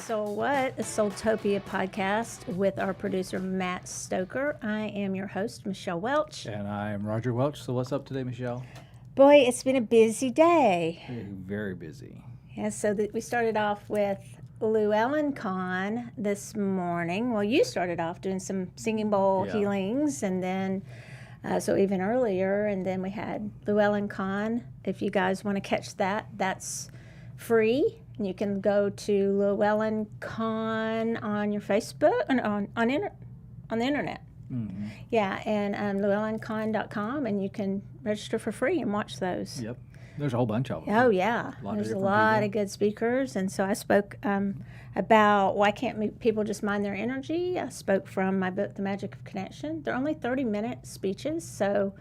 SoulWhat, a Soultopia podcast with our producer, Matt Stoker. I am your host, Michelle Welch. And I am Roger Welch. So what's up today, Michelle? Boy, it's been a busy day. Very busy. Yeah, so we started off with Llewellyn Con this morning. Well, you started off doing some singing bowl healings, and then, so even earlier, and then we had Llewellyn Con. If you guys want to catch that, that's free. You can go to Llewellyn Con on your Facebook, on the internet. Mm-hmm. Yeah, and llewellyncon.com, and you can register for free and watch those. Yep. There's a whole bunch of them. Oh, yeah. There's a lot of good speakers. And so I spoke about why can't people just mind their energy. I spoke from my book, The Magic of Connection. They're only 30-minute speeches, so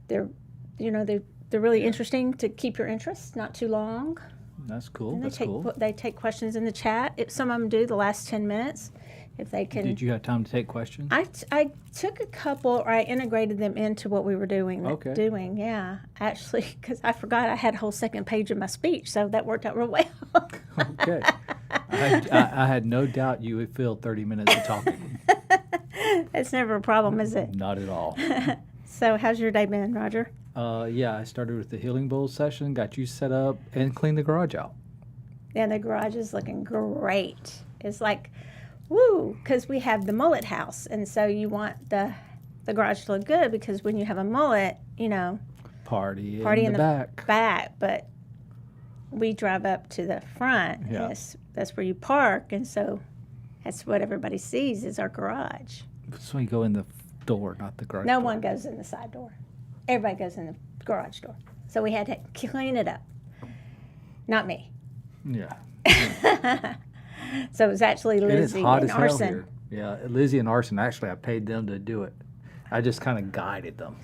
they're really interesting to keep your interest, not too long. That's cool. And they take questions in the chat. Some of them do the last 10 minutes. If they can. Did you have time to take questions? I took a couple, or I integrated them into what we were doing. Okay. Yeah. Actually, because I forgot I had a whole second page of my speech, so that worked out real well. Okay. I had no doubt you would fill 30 minutes of talking. It's never a problem, is it? Not at all. So how's your day been, Roger? Yeah, I started with the Healing Bowl session, got you set up, and cleaned the garage out. Yeah, the garage is looking great. It's like, woo, because we have the mullet house, and so you want the garage to look good, because when you have a mullet, Party in the back, but we drive up to the front. Yeah. That's where you park, and so that's what everybody sees is our garage. So you go in the door, not the garage No door. one goes in the side door. Everybody goes in the garage door. So we had to clean it up. Not me. Yeah. So it was actually Lizzie it is hot and as hell Arson. here. Yeah, Lizzie and Arson, actually, I paid them to do it. I just kind of guided them.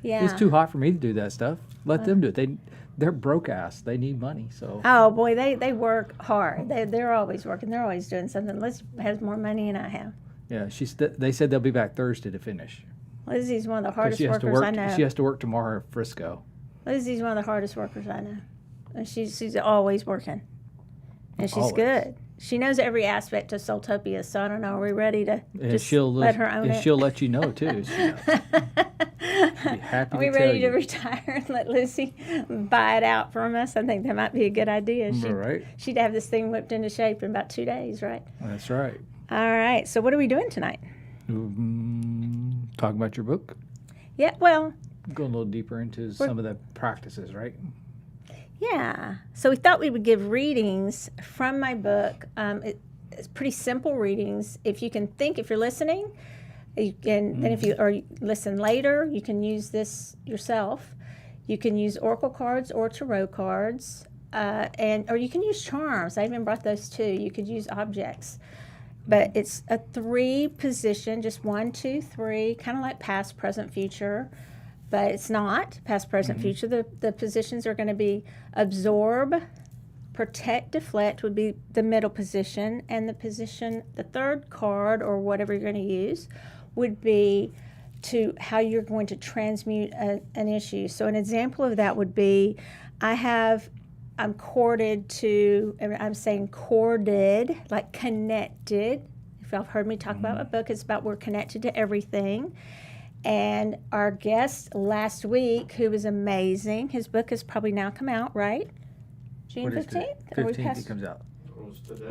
Yeah. It's too hot for me to do that stuff. Let them do it. They're broke ass. They need money. So. Oh boy, they work hard. They're always working. They're always doing something. Liz has more money than I have. Yeah, they said they'll be back Thursday to finish. Lizzie's one of the hardest workers I know. She has to work tomorrow at Frisco. Lizzie's one of the hardest workers I know, and she's always working, and she's Always. Good. She knows every aspect of Soultopia, so I don't know. Are we ready to let her own it? And she'll let you know too. Be happy Are we to ready tell to retire and let Lucy buy it out from us? I think that might be a good idea. Right. She'd have this thing whipped into shape in about 2 days, right? That's right. All right. So what are we doing tonight? Talking about your book? Yeah, well. Go a little deeper into some of the practices, right? Yeah. So we thought we would give readings from my book. It's pretty simple readings. If you're listening, you can. Then if you listen later, you can use this yourself. You can use oracle cards or tarot cards, or you can use charms. I even brought those too. You could use objects. But it's a 3 position, just 1, 2, 3, kind of like past, present, future. But it's not past, present, future. The positions are going to be absorb, protect, deflect would be the middle position. And the third card, or whatever you're going to use, would be to how you're going to transmute an issue. So an example of that would be, I'm corded to, I'm saying corded, like connected. If y'all have heard me talk about my book, it's about we're connected to everything. And our guest last week, who was amazing, his book has probably now come out, right? June 15th? 15th it comes out.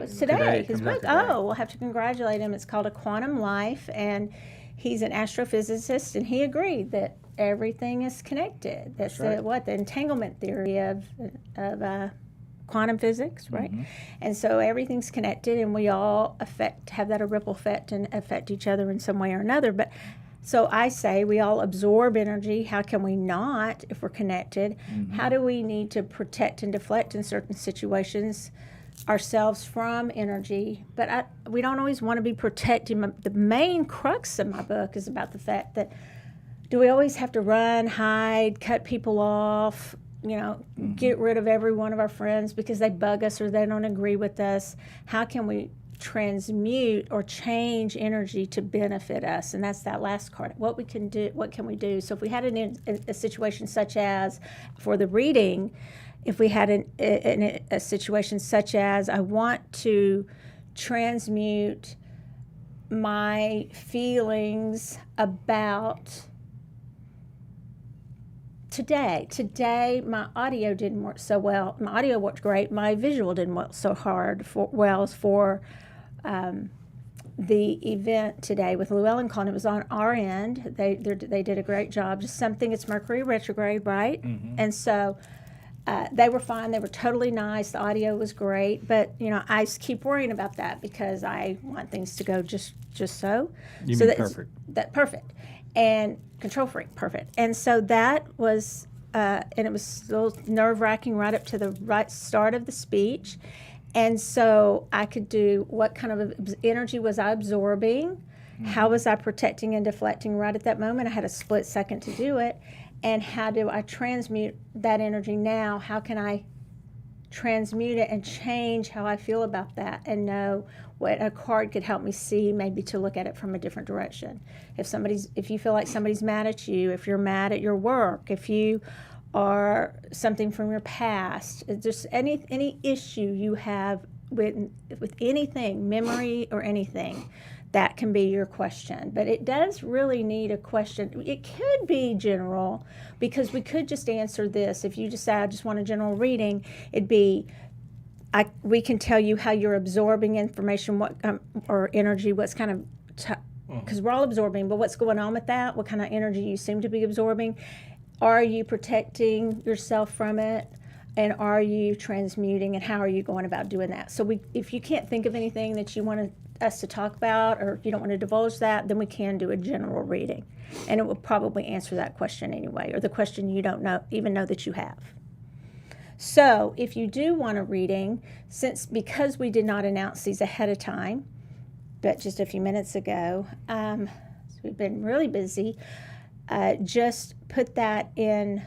It's today. His book. Today. Oh, we'll have to congratulate him. It's called A Quantum Life, and he's an astrophysicist, and he agreed that everything is connected. That's right. The entanglement theory of quantum physics, right? And so everything's connected, and we all have that a ripple effect and affect each other in some way or another. But so I say we all absorb energy. How can we not if we're connected? How do we need to protect and deflect in certain situations ourselves from energy? But we don't always want to be protecting. The main crux of my book is about the fact that, do we always have to run, hide, cut people off, get rid of every one of our friends because they bug us or they don't agree with us? How can we transmute or change energy to benefit us? And that's that last card. What can we do? So if we had a situation such as, for the reading, if we had a situation such as, I want to transmute my feelings about today. Today, my audio didn't work so well. My audio worked great. My visual didn't work so for the event today with Llewellyn Con. It was on our end. They did a great job. Just something, it's Mercury retrograde, right? Mm-hmm. And so they were fine. They were totally nice. The audio was great. But, I keep worrying about that because I want things to go just so. You so mean perfect. Perfect. And control freak, perfect. And so that was, and it was a little nerve-wracking right up to the right start of the speech. And so I could do what kind of energy was I absorbing? Mm-hmm. How was I protecting and deflecting right at that moment? I had a split second to do it. And how do I transmute that energy now? How can I transmute it and change how I feel about that and know what a card could help me see, maybe to look at it from a different direction. If you feel like somebody's mad at you, if you're mad at your work, if you are something from your past, just any issue you have with anything, memory or anything, that can be your question. But it does really need a question. It could be general, because we could just answer this. If you decide I just want a general reading, it'd be, we can tell you how you're absorbing information, what or energy, what's kind of, because we're all absorbing, but what's going on with that, what kind of energy you seem to be absorbing. Are you protecting yourself from it? And are you transmuting, and how are you going about doing that? So if you can't think of anything that you want us to talk about, or you don't want to divulge that, then we can do a general reading. And it will probably answer that question anyway, or the question you don't even know that you have. So if you do want a reading, because we did not announce these ahead of time, but just a few minutes ago, so we've been really busy, just put that in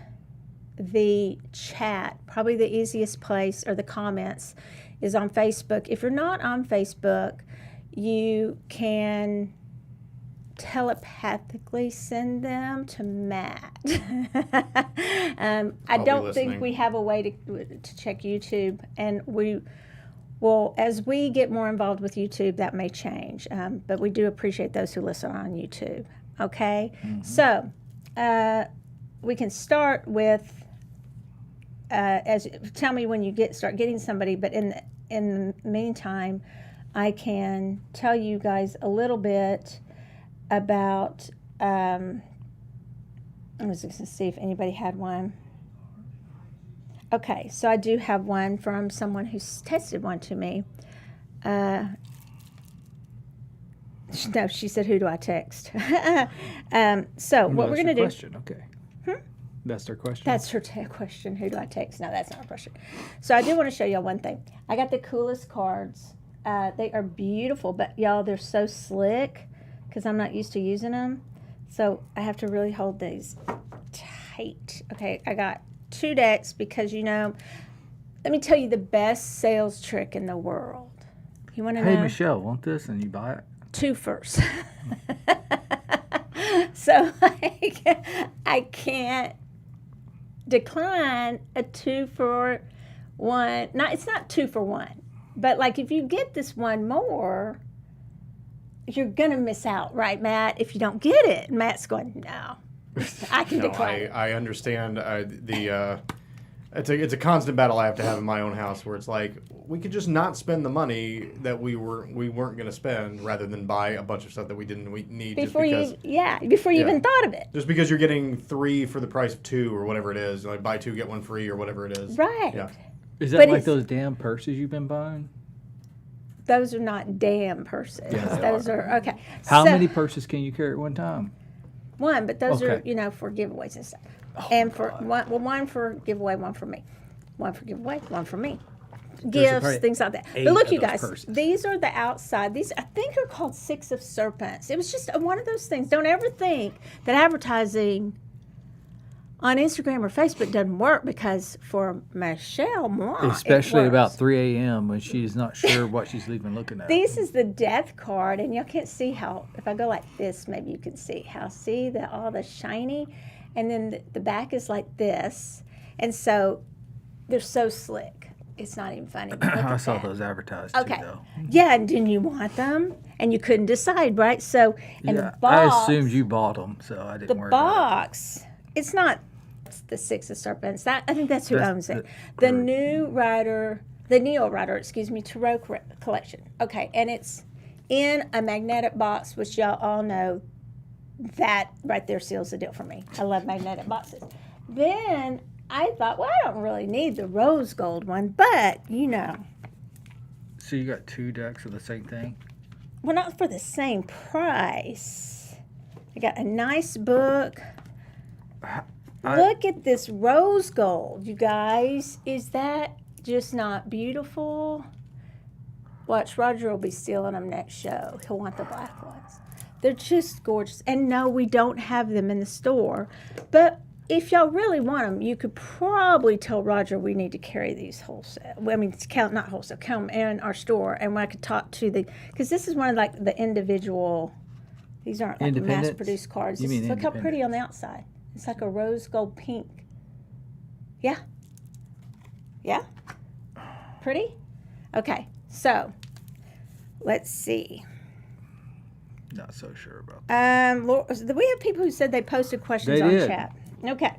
the chat. Probably the easiest place, or the comments, is on Facebook. If you're not on Facebook, you can telepathically send them to Matt. I don't think we have a way to check YouTube, and we will, as we get more involved with YouTube, that may change. But we do appreciate those who listen on YouTube. Okay, mm-hmm. So we can start with tell me when you start getting somebody. But in the meantime, I can tell you guys a little bit about. I was just going to see if anybody had one. Okay, so I do have one from someone who's texted one to me. No, she said, "Who do I text?" So what we're going to do? Question. Okay. That's their question. That's her question. Who do I text? No, that's not her question. So I do want to show y'all one thing. I got the coolest cards. They are beautiful, but y'all, they're so slick because I'm not used to using them. So I have to really hold these tight. Okay, I got 2 decks because, let me tell you the best sales trick in the world. You want to know? Hey, Michelle, want this? And you buy it? 2 first. So I can't decline a 2 for 1. It's not 2 for 1, but like if you get this one more, you're gonna miss out, right, Matt? If you don't get it, and Matt's going, no, I can decline. I understand it's a constant battle I have to have in my own house, where it's like we could just not spend the money that we weren't going to spend, rather than buy a bunch of stuff that we need before you even thought of it. Just because you're getting 3 for the price of 2 or whatever it is, like buy 2 get 1 free or whatever it is. Right. Yeah. Is that like those damn purses you've been buying? Those are not damn purses. Yeah, those are okay. How many purses can you carry at one time? 1, but those are for giveaways and stuff. Oh, and for one for giveaway, 1 for me. 1 for giveaway, 1 for me. Gifts, things like that. But look, you guys, these are the outside. These, I think, are called 6 of Serpents. It was just one of those things. Don't ever think that advertising on Instagram or Facebook doesn't work, because for Michelle, especially about 3 a.m. when she's not sure what she's even looking at. This is the death card, and y'all can't see how, if I go like this, maybe you can see all the shiny, and then the back is like this, and so they're so slick. It's not even funny. But look I at saw that. those advertised Okay. too, though. Yeah, and didn't you want them? And you couldn't decide, right? So, and Yeah, the box. I assumed you bought them, so I The didn't worry about box. It's not the Six of Serpents. That I think that's who That's owns it. the The group. new Rider, the Neo Rider, Tarot collection. Okay, and it's in a magnetic box, which y'all all know. That right there seals the deal for me. I love magnetic boxes. Then I thought, well, I don't really need the rose gold one, but you know, it. So you got 2 decks of the same thing? well, not for the same price. I got a nice book. Look at this rose gold, you guys. Is that just not beautiful? Watch, Roger will be stealing them next show. He'll want the black ones. They're just gorgeous. And no, we don't have them in the store. But if y'all really want them, you could probably tell Roger we need to carry these wholesale. Well, I mean, not wholesale, come in our store. And I could talk to because this is one of like the individual, these aren't like Independents? mass-produced cards. You mean Look how pretty independent. on the outside. It's like a rose gold pink. Yeah. Yeah? Pretty? Okay, so let's see. Not so sure about that. We have people who said they posted questions They on did. chat. Okay.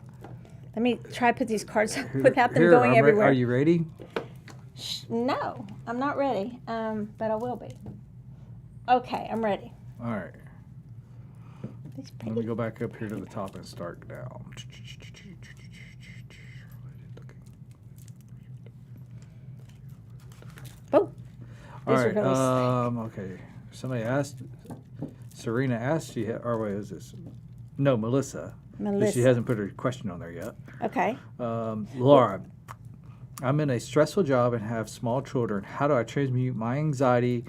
Let me try to put these cards without them Here, going I'm everywhere. Are you ready? No, I'm not ready, but I will be. Okay, I'm ready. All right. These Let me pretty. go back up here to the top and start down. Oh, All these are right. really Okay. Somebody asked. Serena asked. Or wait, is this? No, Melissa. But Melissa. she hasn't put her question on there yet. Okay. Laura, I'm in a stressful job and have small children. How do I transmute my anxiety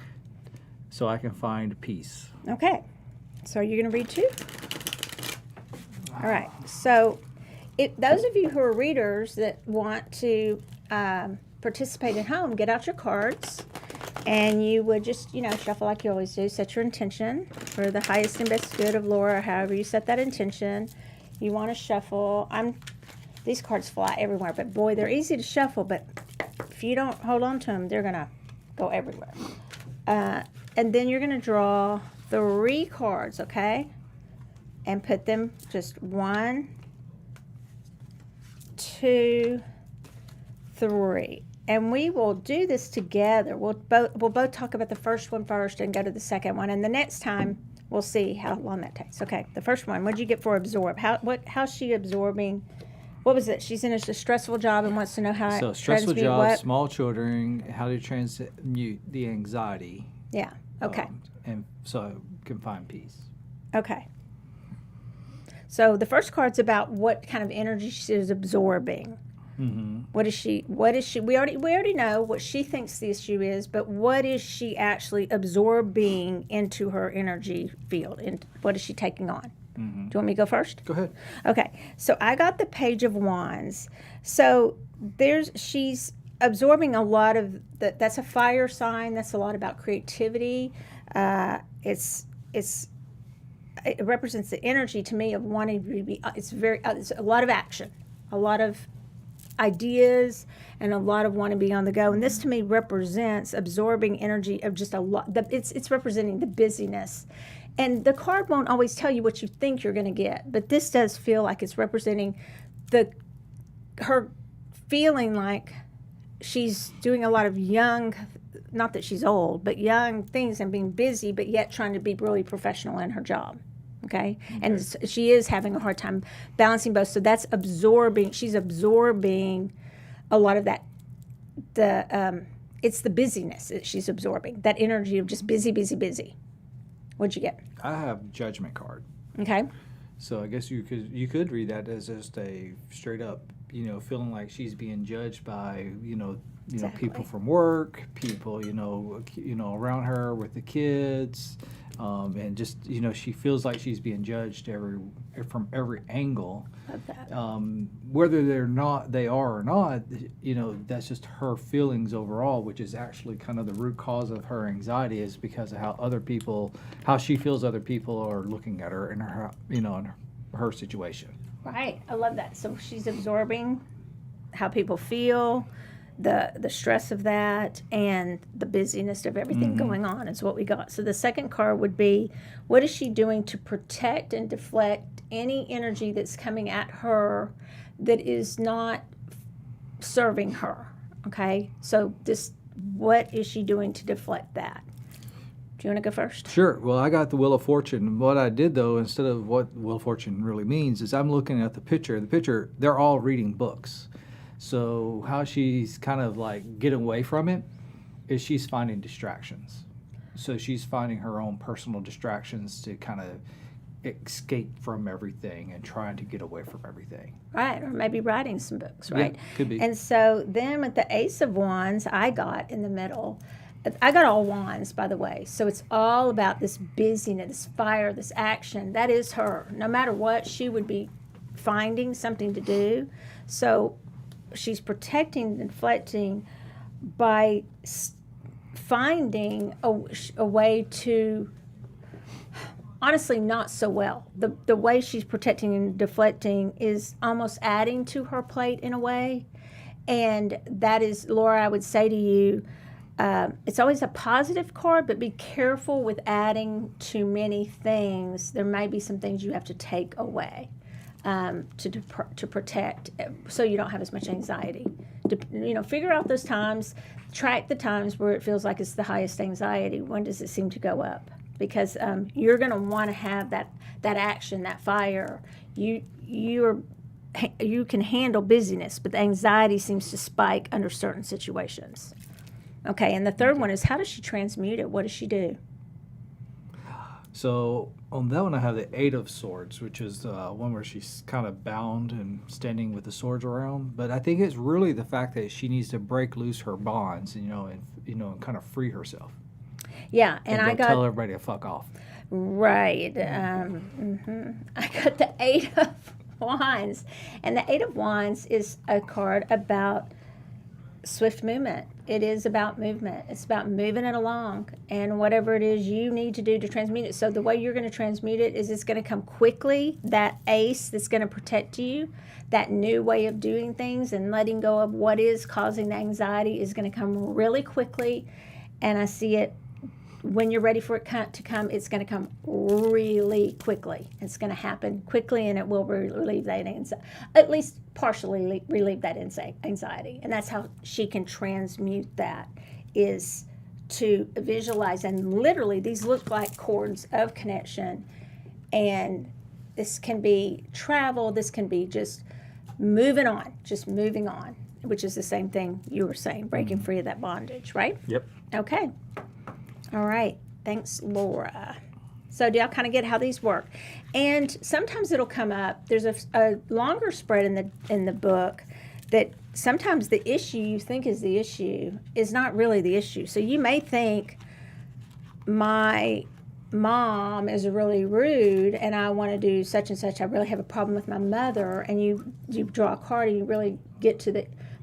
so I can find peace? Okay. So are you going to read too? All right. So those of you who are readers that want to participate at home, get out your cards. And you would just, shuffle like you always do. Set your intention for the highest and best good of Laura, however you set that intention. You want to shuffle. These cards fly everywhere, but boy, they're easy to shuffle. But if you don't hold on to them, they're going to go everywhere. And then you're going to draw 3 cards, okay? And put them just 1, 2, 3. And we will do this together. We'll both talk about the first one first and go to the second one. And the next time, we'll see how long that takes. Okay, the first one. What did you get for absorb? How's she absorbing? What was it? She's in a stressful job and wants to know how So it stressful transmute job, what? small children, how to transmute the anxiety. Yeah. Okay. And so I can find peace. Okay. So the first card's about what kind of energy she is absorbing. Mm-hmm. What is she? We already know what she thinks the issue is, but what is she actually absorbing into her energy field? And what is she taking on? Mm-hmm. Do you want me to go first? Go ahead. Okay. So I got the Page of Wands. So she's absorbing a lot of that's a fire sign. That's a lot about creativity. It represents the energy to me of wanting to be. It's a lot of action, a lot of ideas, and a lot of wanting to be on the go. And this to me represents absorbing energy of just a lot. It's representing the busyness. And the card won't always tell you what you think you're going to get, but this does feel like it's representing her feeling like she's doing a lot of young, not that she's old, but young things and being busy, but yet trying to be really professional in her job. Okay? And she is having a hard time balancing both. So that's absorbing. She's absorbing a lot of that. It's the busyness that she's absorbing, that energy of just busy, busy, busy. What'd you get? I have judgment card. Okay. So I guess you could read that as just a straight up, feeling like she's being judged by, Exactly. people from work, people, around her with the kids, and just, she feels like she's being judged from every angle. Love that. Whether they are or not, that's just her feelings overall, which is actually kind of the root cause of her anxiety, is because of how she feels other people are looking at her in her, in her situation. Right. I love that. So she's absorbing how people feel, the stress of that and the busyness of everything going on is what we got. So the second card would be, what is she doing to protect and deflect any energy that's coming at her that is not serving her? Okay, so what is she doing to deflect that? Do you want to go first? Sure. Well, I got the Wheel of Fortune. What I did, though, instead of what Wheel of Fortune really means, is I'm looking at the picture. The picture, they're all reading books. So how she's kind of like get away from it is she's finding distractions. So she's finding her own personal distractions to kind of escape from everything and trying to get away from everything. Right, or maybe writing some books, right? Yeah, could be. And so then with the Ace of Wands, I got in the middle. I got all wands, by the way. So it's all about this busyness, this fire, this action. That is her. No matter what, she would be finding something to do. So she's protecting and deflecting by finding a way to, honestly, not so well. The way she's protecting and deflecting is almost adding to her plate in a way. And that is, Laura, I would say to you, it's always a positive card, but be careful with adding too many things. There may be some things you have to take away to protect, so you don't have as much anxiety. Figure out those times, track the times where it feels like it's the highest anxiety. When does it seem to go up? Because you're going to want to have that action, that fire. You can handle busyness, but the anxiety seems to spike under certain situations. Okay, and the third one is, how does she transmute it? What does she do? So on that one, I have the Eight of Swords, which is one where she's kind of bound and standing with the swords around. But I think it's really the fact that she needs to break loose her bonds, and kind of free herself. Yeah, and I got tell everybody to fuck off. Right. I got the Eight of Wands, and the Eight of Wands is a card about swift movement. It is about movement. It's about moving it along, and whatever it is you need to do to transmute it. So the way you're going to transmute it is it's going to come quickly. That ace that's going to protect you, that new way of doing things and letting go of what is causing the anxiety is going to come really quickly. And I see it when you're ready for it to come, it's going to come really quickly. It's going to happen quickly, and it will relieve that anxiety, at least partially relieve that anxiety. And that's how she can transmute that, is to visualize. And literally, these look like cords of connection. And this can be travel. This can be just moving on, which is the same thing you were saying, breaking free of that bondage, right? Yep. Okay. All right. Thanks, Laura. So do y'all kind of get how these work? And sometimes it'll come up. There's a longer spread in the book that sometimes the issue you think is the issue is not really the issue. So you may think, my mom is really rude and I want to do such and such. I really have a problem with my mother. And you draw a card and you really get to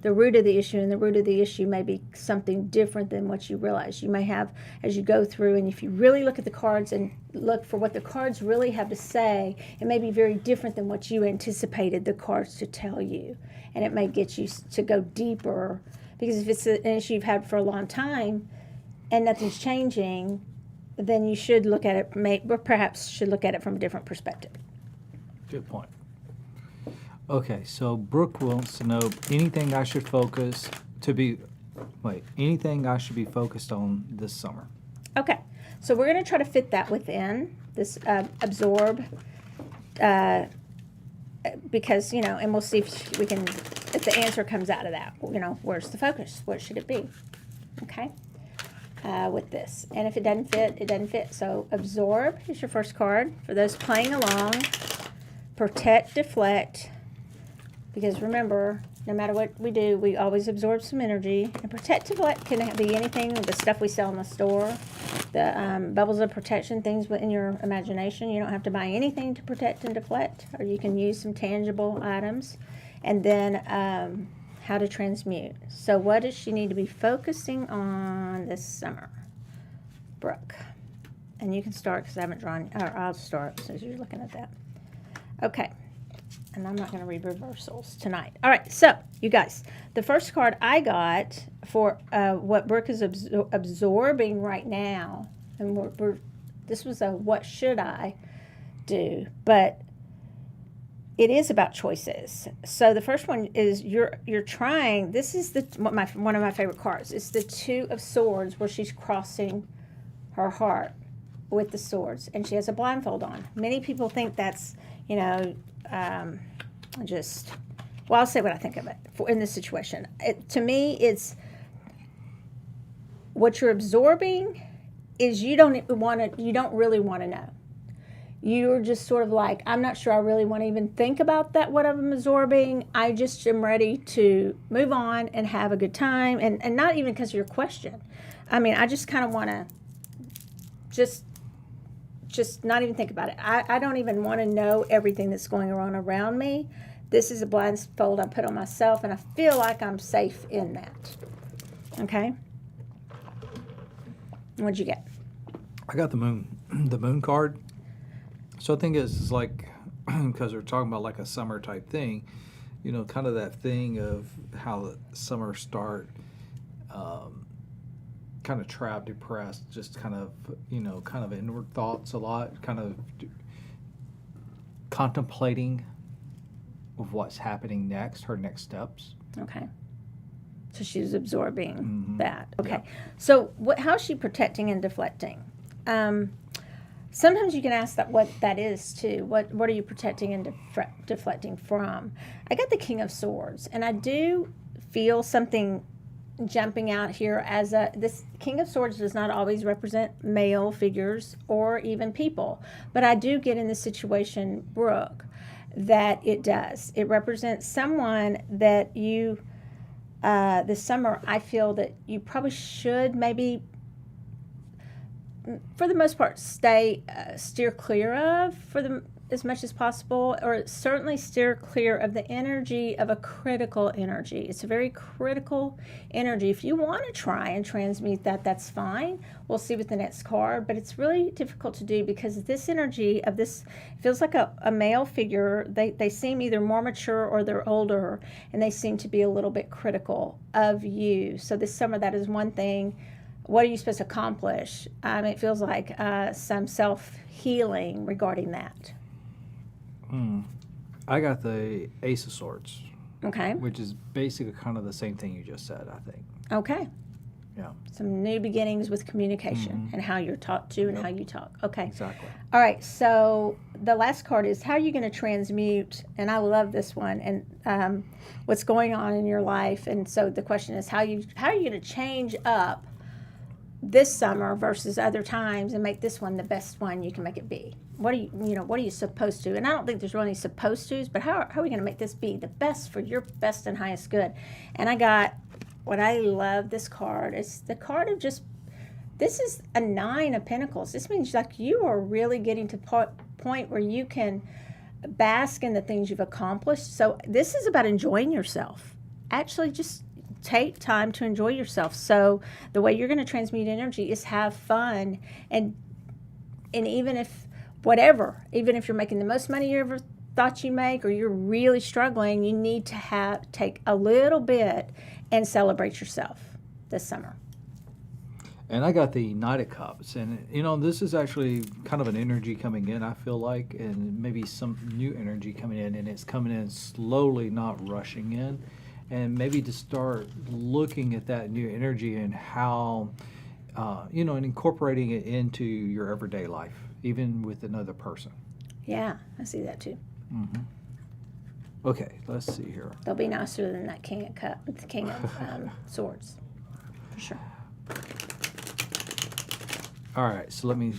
the root of the issue, and the root of the issue may be something different than what you realize. You may have, as you go through, and if you really look at the cards and look for what the cards really have to say, it may be very different than what you anticipated the cards to tell you. And it may get you to go deeper, because if it's an issue you've had for a long time and nothing's changing, then you should look at it, or perhaps should look at it from a different perspective. Good point. Okay, so Brooke wants to know anything I should anything I should be focused on this summer. Okay, so we're going to try to fit that within this absorb, because, and we'll see if the answer comes out of that. Where's the focus? What should it be? Okay, with this. And if it doesn't fit, it doesn't fit. So absorb is your first card. For those playing along, protect, deflect. Because remember, no matter what we do, we always absorb some energy. And protect, deflect can be anything, the stuff we sell in the store, the bubbles of protection, things in your imagination. You don't have to buy anything to protect and deflect, or you can use some tangible items. And then how to transmute. So what does she need to be focusing on this summer? Brooke. And you can start, because I haven't drawn, or I'll start since you're looking at that. Okay. And I'm not going to read reversals tonight. All right, so you guys, the first card I got for what Brooke is absorbing right now, and this was a what should I do, but it is about choices. So the first one is you're trying. This is one of my favorite cards. It's the Two of Swords, where she's crossing her heart with the swords, and she has a blindfold on. Many people think that's I'll say what I think of it in this situation. To me, it's what you're absorbing is you don't really want to know. You're just sort of like, I'm not sure I really want to even think about that, what I'm absorbing. I just am ready to move on and have a good time. And not even because of your question. I mean, I just kind of want to just not even think about it. I don't even want to know everything that's going on around me. This is a blindfold I put on myself, and I feel like I'm safe in that. Okay? What'd you get? I got the moon card. So I think it's like, because we're talking about like a summer type thing, kind of that thing of how the summer start, kind of trapped, depressed, just kind of inward thoughts a lot, kind of contemplating of what's happening next, her next steps. Okay. So she's absorbing that. Okay. Yeah. So how is she protecting and deflecting? Sometimes you can ask that what that is too. What are you protecting and deflecting from? I got the King of Swords, and I do feel something jumping out here as this King of Swords does not always represent male figures or even people, but I do get in this situation, Brooke, that it does. It represents someone that you this summer I feel that you probably should maybe, for the most part, steer clear of as much as possible, or certainly steer clear of the energy of a critical energy. It's a very critical energy. If you want to try and transmute that, that's fine. We'll see with the next card, but it's really difficult to do because this energy of this feels like a male figure. They seem either more mature or they're older, and they seem to be a little bit critical of you. So this summer, that is one thing. What are you supposed to accomplish? It feels like some self-healing regarding that. I got the Ace of Swords. Okay. Which is basically kind of the same thing you just said, I think. Okay. Yeah. Some new beginnings with communication and how you're talked to and how you talk. Okay. Exactly. All right. So the last card is how are you going to transmute? And I love this one. And what's going on in your life? And so the question is how are you going to change up this summer versus other times and make this one the best one you can make it be? What are you supposed to? And I don't think there's really supposed to's, but how are we going to make this be the best for your best and highest good? And I got what I love this card. It's the card of this is a 9 of Pentacles. This means like you are really getting to point where you can bask in the things you've accomplished. So this is about enjoying yourself. Actually, just take time to enjoy yourself. So the way you're going to transmute energy is have fun, and even if you're making the most money you ever thought you'd make, or you're really struggling, you need to take a little bit and celebrate yourself this summer. And I got the Knight of Cups, and this is actually kind of an energy coming in, I feel like, and maybe some new energy coming in, and it's coming in slowly, not rushing in. And maybe to start looking at that new energy and how, and incorporating it into your everyday life, even with another person. Yeah, I see that too. Mm-hmm. Okay, let's see here. They'll be nicer than that King of Swords, for sure. All right, so let me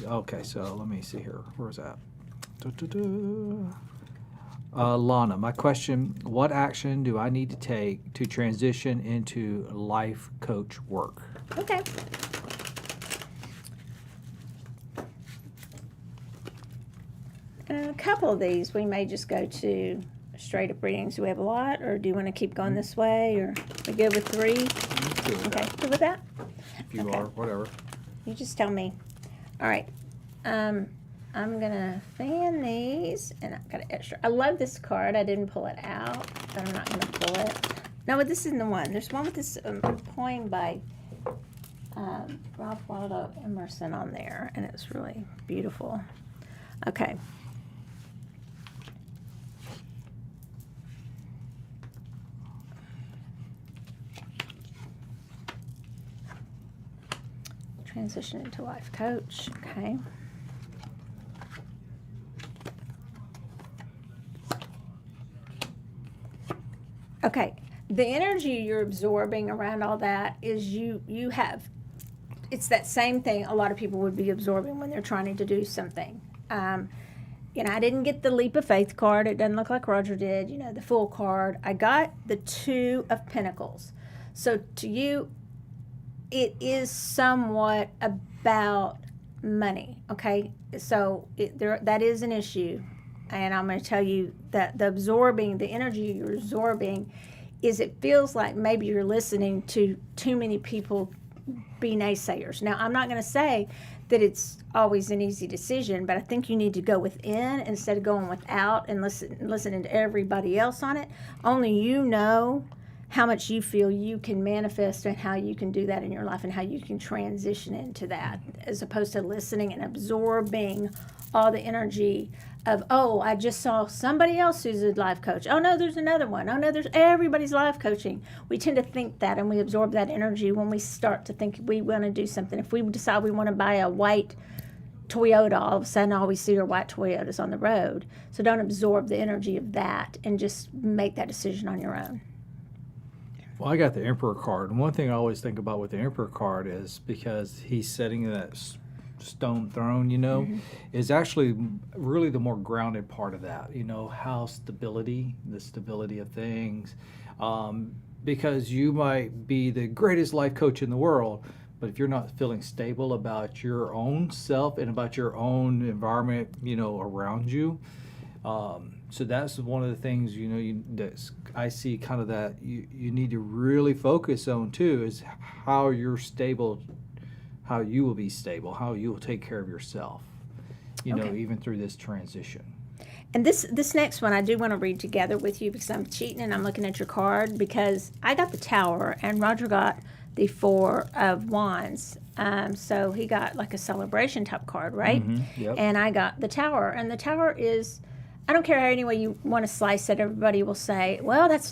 see here. Where's that? Lana, my question, what action do I need to take to transition into life coach work? Okay. A couple of these, we may just go to straight up readings. Do we have a lot, or do you want to keep going this way, or we good with 3? Okay, good with that? If you are, whatever. You just tell me. All right. I'm going to fan these, and I've got an extra. I love this card. I didn't pull it out, but I'm not going to pull it. No, but this isn't the one. There's one with this poem by Ralph Waldo Emerson on there, and it's really beautiful. Okay. Transition into life coach. Okay. Okay. The energy you're absorbing around all that is you have, it's that same thing a lot of people would be absorbing when they're trying to do something. I didn't get the leap of faith card. It doesn't look like Roger did, the Fool card. I got the Two of Pentacles. So to you, it is somewhat about money, okay? So that is an issue. And I'm going to tell you that the energy you're absorbing is it feels like maybe you're listening to too many people be naysayers. Now, I'm not going to say that it's always an easy decision, but I think you need to go within instead of going without and listening to everybody else on it. Only you know how much you feel you can manifest and how you can do that in your life and how you can transition into that, as opposed to listening and absorbing all the energy of, oh, I just saw somebody else who's a life coach. Oh, no, there's another one. Oh, no, there's everybody's life coaching. We tend to think that, and we absorb that energy when we start to think we want to do something. If we decide we want to buy a white Toyota, all of a sudden all we see are white Toyotas on the road. So don't absorb the energy of that and just make that decision on your own. Well, I got the Emperor card, and one thing I always think about with the Emperor card is because he's sitting in that stone throne, is actually really the more grounded part of that, how the stability of things, because you might be the greatest life coach in the world, but if you're not feeling stable about your own self and about your own environment, around you, so that's one of the things, I see kind of that you need to really focus on too, is how you're stable, how you will be stable, how you will take care of yourself, even through this transition. And this next one I do want to read together with you because I'm cheating and I'm looking at your card because I got the Tower and Roger got the Four of Wands. So he got like a celebration type card, right? Mm-hmm. Yep. And I got the Tower. And the Tower is, I don't care how any way you want to slice it, everybody will say, well, that's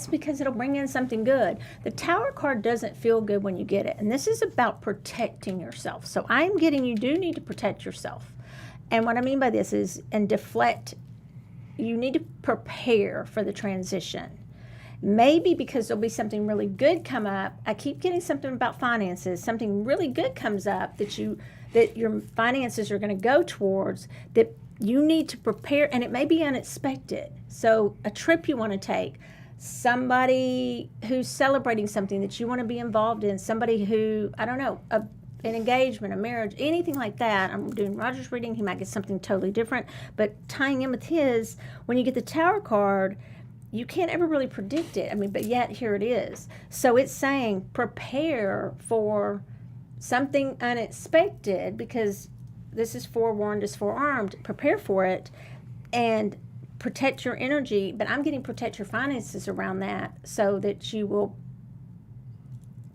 because it'll bring in something good. The Tower card doesn't feel good when you get it. And this is about protecting yourself. So I'm getting you do need to protect yourself. And what I mean by this is, and deflect, you need to prepare for the transition. Maybe because there'll be something really good come up. I keep getting something about finances. Something really good comes up that your finances are going to go towards, that you need to prepare, and it may be unexpected. So a trip you want to take, somebody who's celebrating something that you want to be involved in, somebody who, I don't know, an engagement, a marriage, anything like that. I'm doing Roger's reading. He might get something totally different. But tying in with his, when you get the Tower card, you can't ever really predict it. But yet here it is. So it's saying prepare for something unexpected, because this is forewarned is forearmed. Prepare for it and protect your energy. But I'm getting protect your finances around that so that you will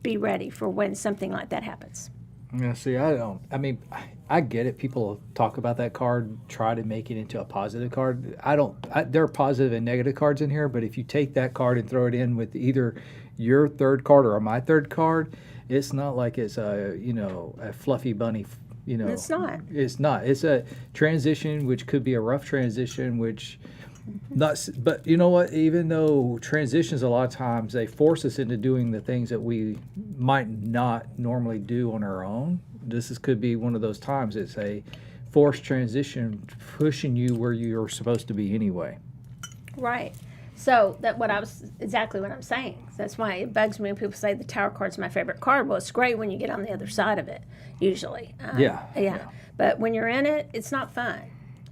be ready for when something like that happens. Yeah, see, I get it. People talk about that card, try to make it into a positive card. There are positive and negative cards in here, but if you take that card and throw it in with either your third card or my third card, it's not like it's a fluffy bunny. It's not. It's not. It's a transition, which could be a rough transition, but you know what? Even though transitions, a lot of times they force us into doing the things that we might not normally do on our own. Could be one of those times. It's a forced transition, pushing you where you're supposed to be anyway. Right. So exactly what I'm saying. So that's why it bugs me when people say the Tower card's my favorite card. Well, it's great when you get on the other side of it, usually. Yeah. But when you're in it, it's not fun.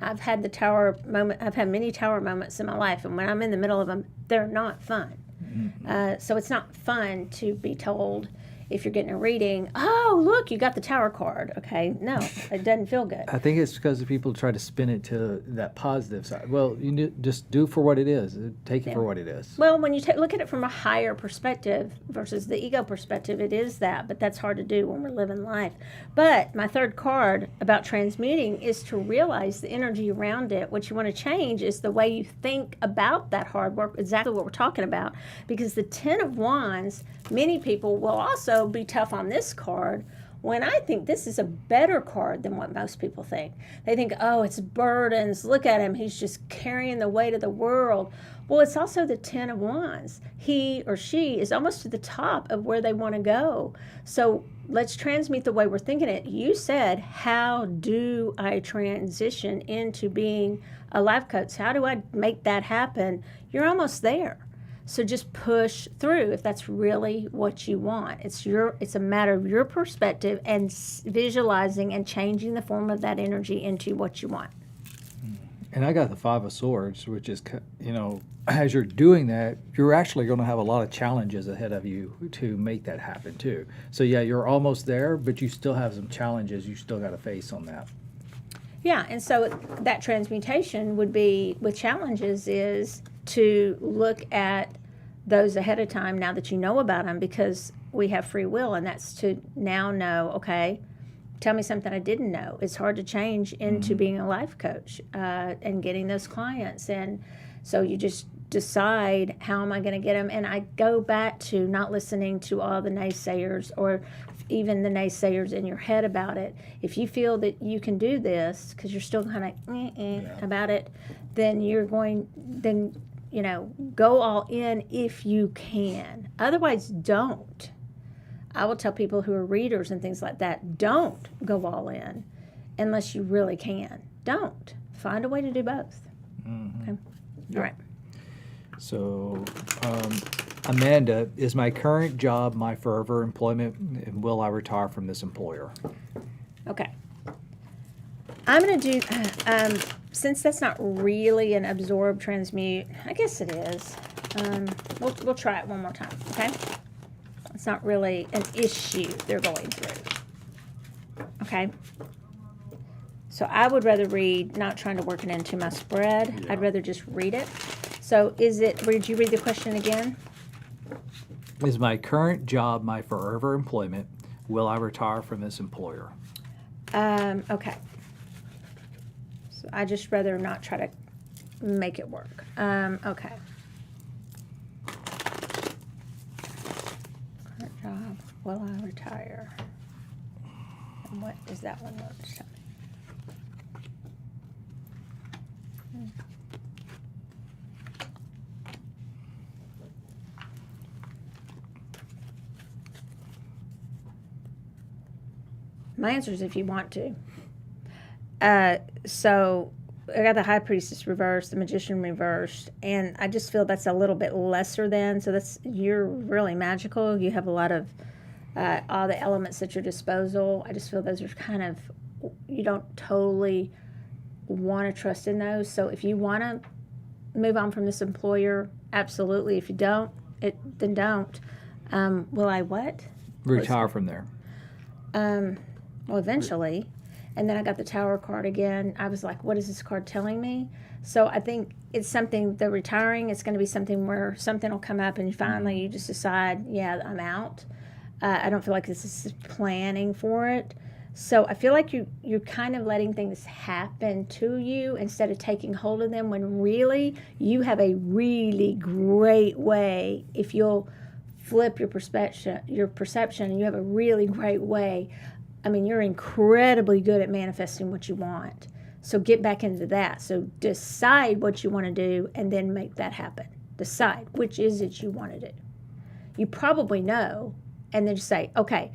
I've had the Tower moment. I've had many Tower moments in my life, and when I'm in the middle of them, they're not fun. Mm-hmm. So it's not fun to be told if you're getting a reading, oh, look, you got the Tower card. Okay, no, it doesn't feel good. I think it's because people try to spin it to that positive side. Well, just do for what it is. Take it for what it is. Well, when you look at it from a higher perspective versus the ego perspective, it is that, but that's hard to do when we're living life. But my third card about transmuting is to realize the energy around it. What you want to change is the way you think about that hard work, exactly what we're talking about. Because the Ten of Wands, many people will also be tough on this card, when I think this is a better card than what most people think. They think, oh, it's burdens. Look at him. He's just carrying the weight of the world. Well, it's also the Ten of Wands. He or she is almost to the top of where they want to go. So let's transmute the way we're thinking it. You said, how do I transition into being a life coach? How do I make that happen? You're almost there. So just push through if that's really what you want. It's a matter of your perspective and visualizing and changing the form of that energy into what you want. And I got the Five of Swords, which is, as you're doing that, you're actually going to have a lot of challenges ahead of you to make that happen too. So yeah, you're almost there, but you still have some challenges you still got to face on that. Yeah, and so that transmutation would be with challenges is to look at those ahead of time now that you know about them, because we have free will, and that's to now know, okay, tell me something I didn't know. It's hard to change into being a life coach and getting those clients. And so you just decide, how am I going to get them? And I go back to not listening to all the naysayers or even the naysayers in your head about it. If you feel that you can do this, because you're still kind of about it, then go all in if you can. Otherwise, don't. I will tell people who are readers and things like that, don't go all in unless you really can. Don't. Find a way to do both. Okay? All right. So, Amanda, is my current job my forever employment, and will I retire from this employer? Okay. I'm going to do, since that's not really an absorb, transmute, I guess it is. We'll try it one more time, okay? It's not really an issue they're going through, okay? So I would rather read, not trying to work it into my spread. I'd rather just read it. So would you read the question again? Is my current job my forever employment? Will I retire from this employer? Okay. So I just rather not try to make it work. Okay. Current job, will I retire? And what is that one? My answer is if you want to. So I got the High Priestess reversed, the Magician reversed, and I just feel that's a little bit lesser than. So you're really magical. You have a lot of all the elements at your disposal. I just feel those are kind of, you don't totally want to trust in those. So if you want to move on from this employer, absolutely. If you don't, then don't. Will I what? Retire from there. Well, eventually. And then I got the Tower card again. I was like, what is this card telling me? So I think it's something, the retiring, it's going to be something where something will come up and finally you just decide, yeah, I'm out. I don't feel like this is planning for it. So I feel like you're kind of letting things happen to you instead of taking hold of them, when really you have a really great way, if you'll flip your perception, and you have a really great way. I mean, you're incredibly good at manifesting what you want. So get back into that. So decide what you want to do and then make that happen. Decide which is it you want to do. You probably know, and then just say, okay,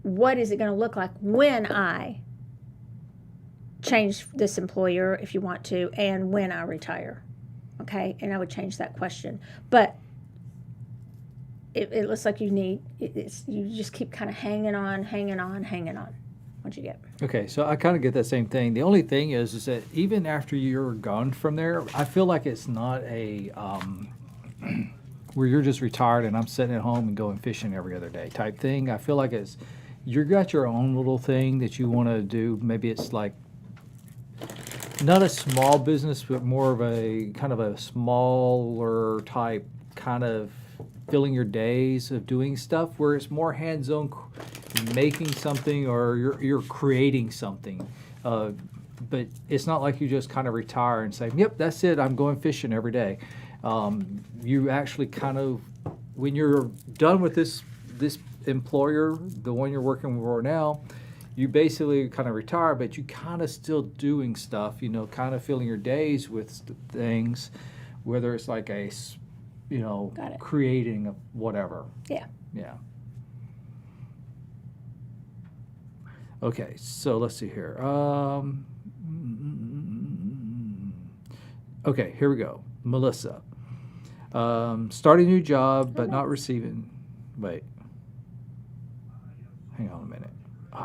what is it going to look like when I change this employer, if you want to, and when I retire? Okay, and I would change that question. But it looks like you just keep kind of hanging on. What'd you get? Okay, so I kind of get that same thing. The only thing is that even after you're gone from there, I feel like it's not a where you're just retired and I'm sitting at home and going fishing every other day type thing. I feel like it's you got your own little thing that you want to do. Maybe it's like not a small business, but more of a kind of a smaller type kind of filling your days of doing stuff where it's more hands-on, making something or you're creating something. But it's not like you just kind of retire and say, yep, that's it, I'm going fishing every day. You actually kind of, when you're done with this employer, the one you're working for now, you basically kind of retire, but you kind of still doing stuff, kind of filling your days with things, whether it's like creating a whatever. Yeah. Yeah. Okay, so let's see here. Okay, here we go. Melissa. Starting a new job, but not receiving. Wait. Hang on a minute.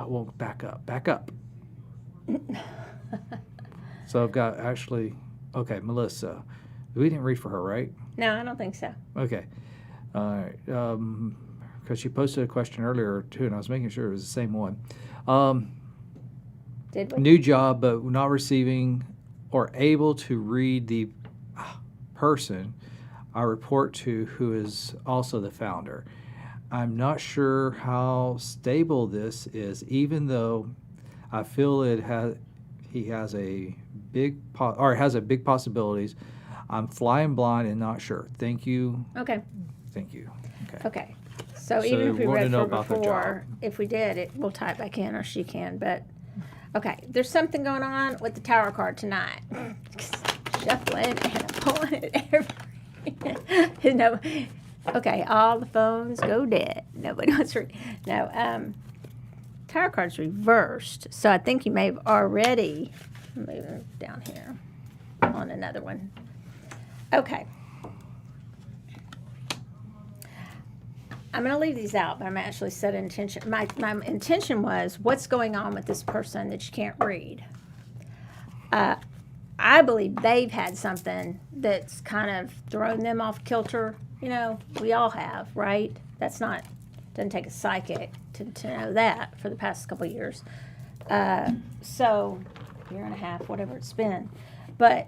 Well, back up. So I've got okay, Melissa. We didn't read for her, right? No, I don't think so. Okay. All right. Because she posted a question earlier, too, and I was making sure it was the same one. Did we? New job, but not receiving or able to read the person I report to who is also the founder. I'm not sure how stable this is, even though I feel he has a big possibilities. I'm flying blind and not sure. Thank you. Okay. Thank you. Okay. So So even if we we wanna read know for about the before, job. if we did, we'll tie it back in, or she can. But okay, there's something going on with the tarot card tonight. Shuffling and pulling it every. Okay, all the phones go dead. Nobody wants to read. No, tarot card's reversed. So I think you may have already moved down here on another one. Okay. I'm going to leave these out, but I'm actually set an intention. My intention was, what's going on with this person that you can't read? I believe they've had something that's kind of thrown them off kilter. We all have, right? Doesn't take a psychic to know that for the past couple of years. So, year and a half, whatever it's been. But,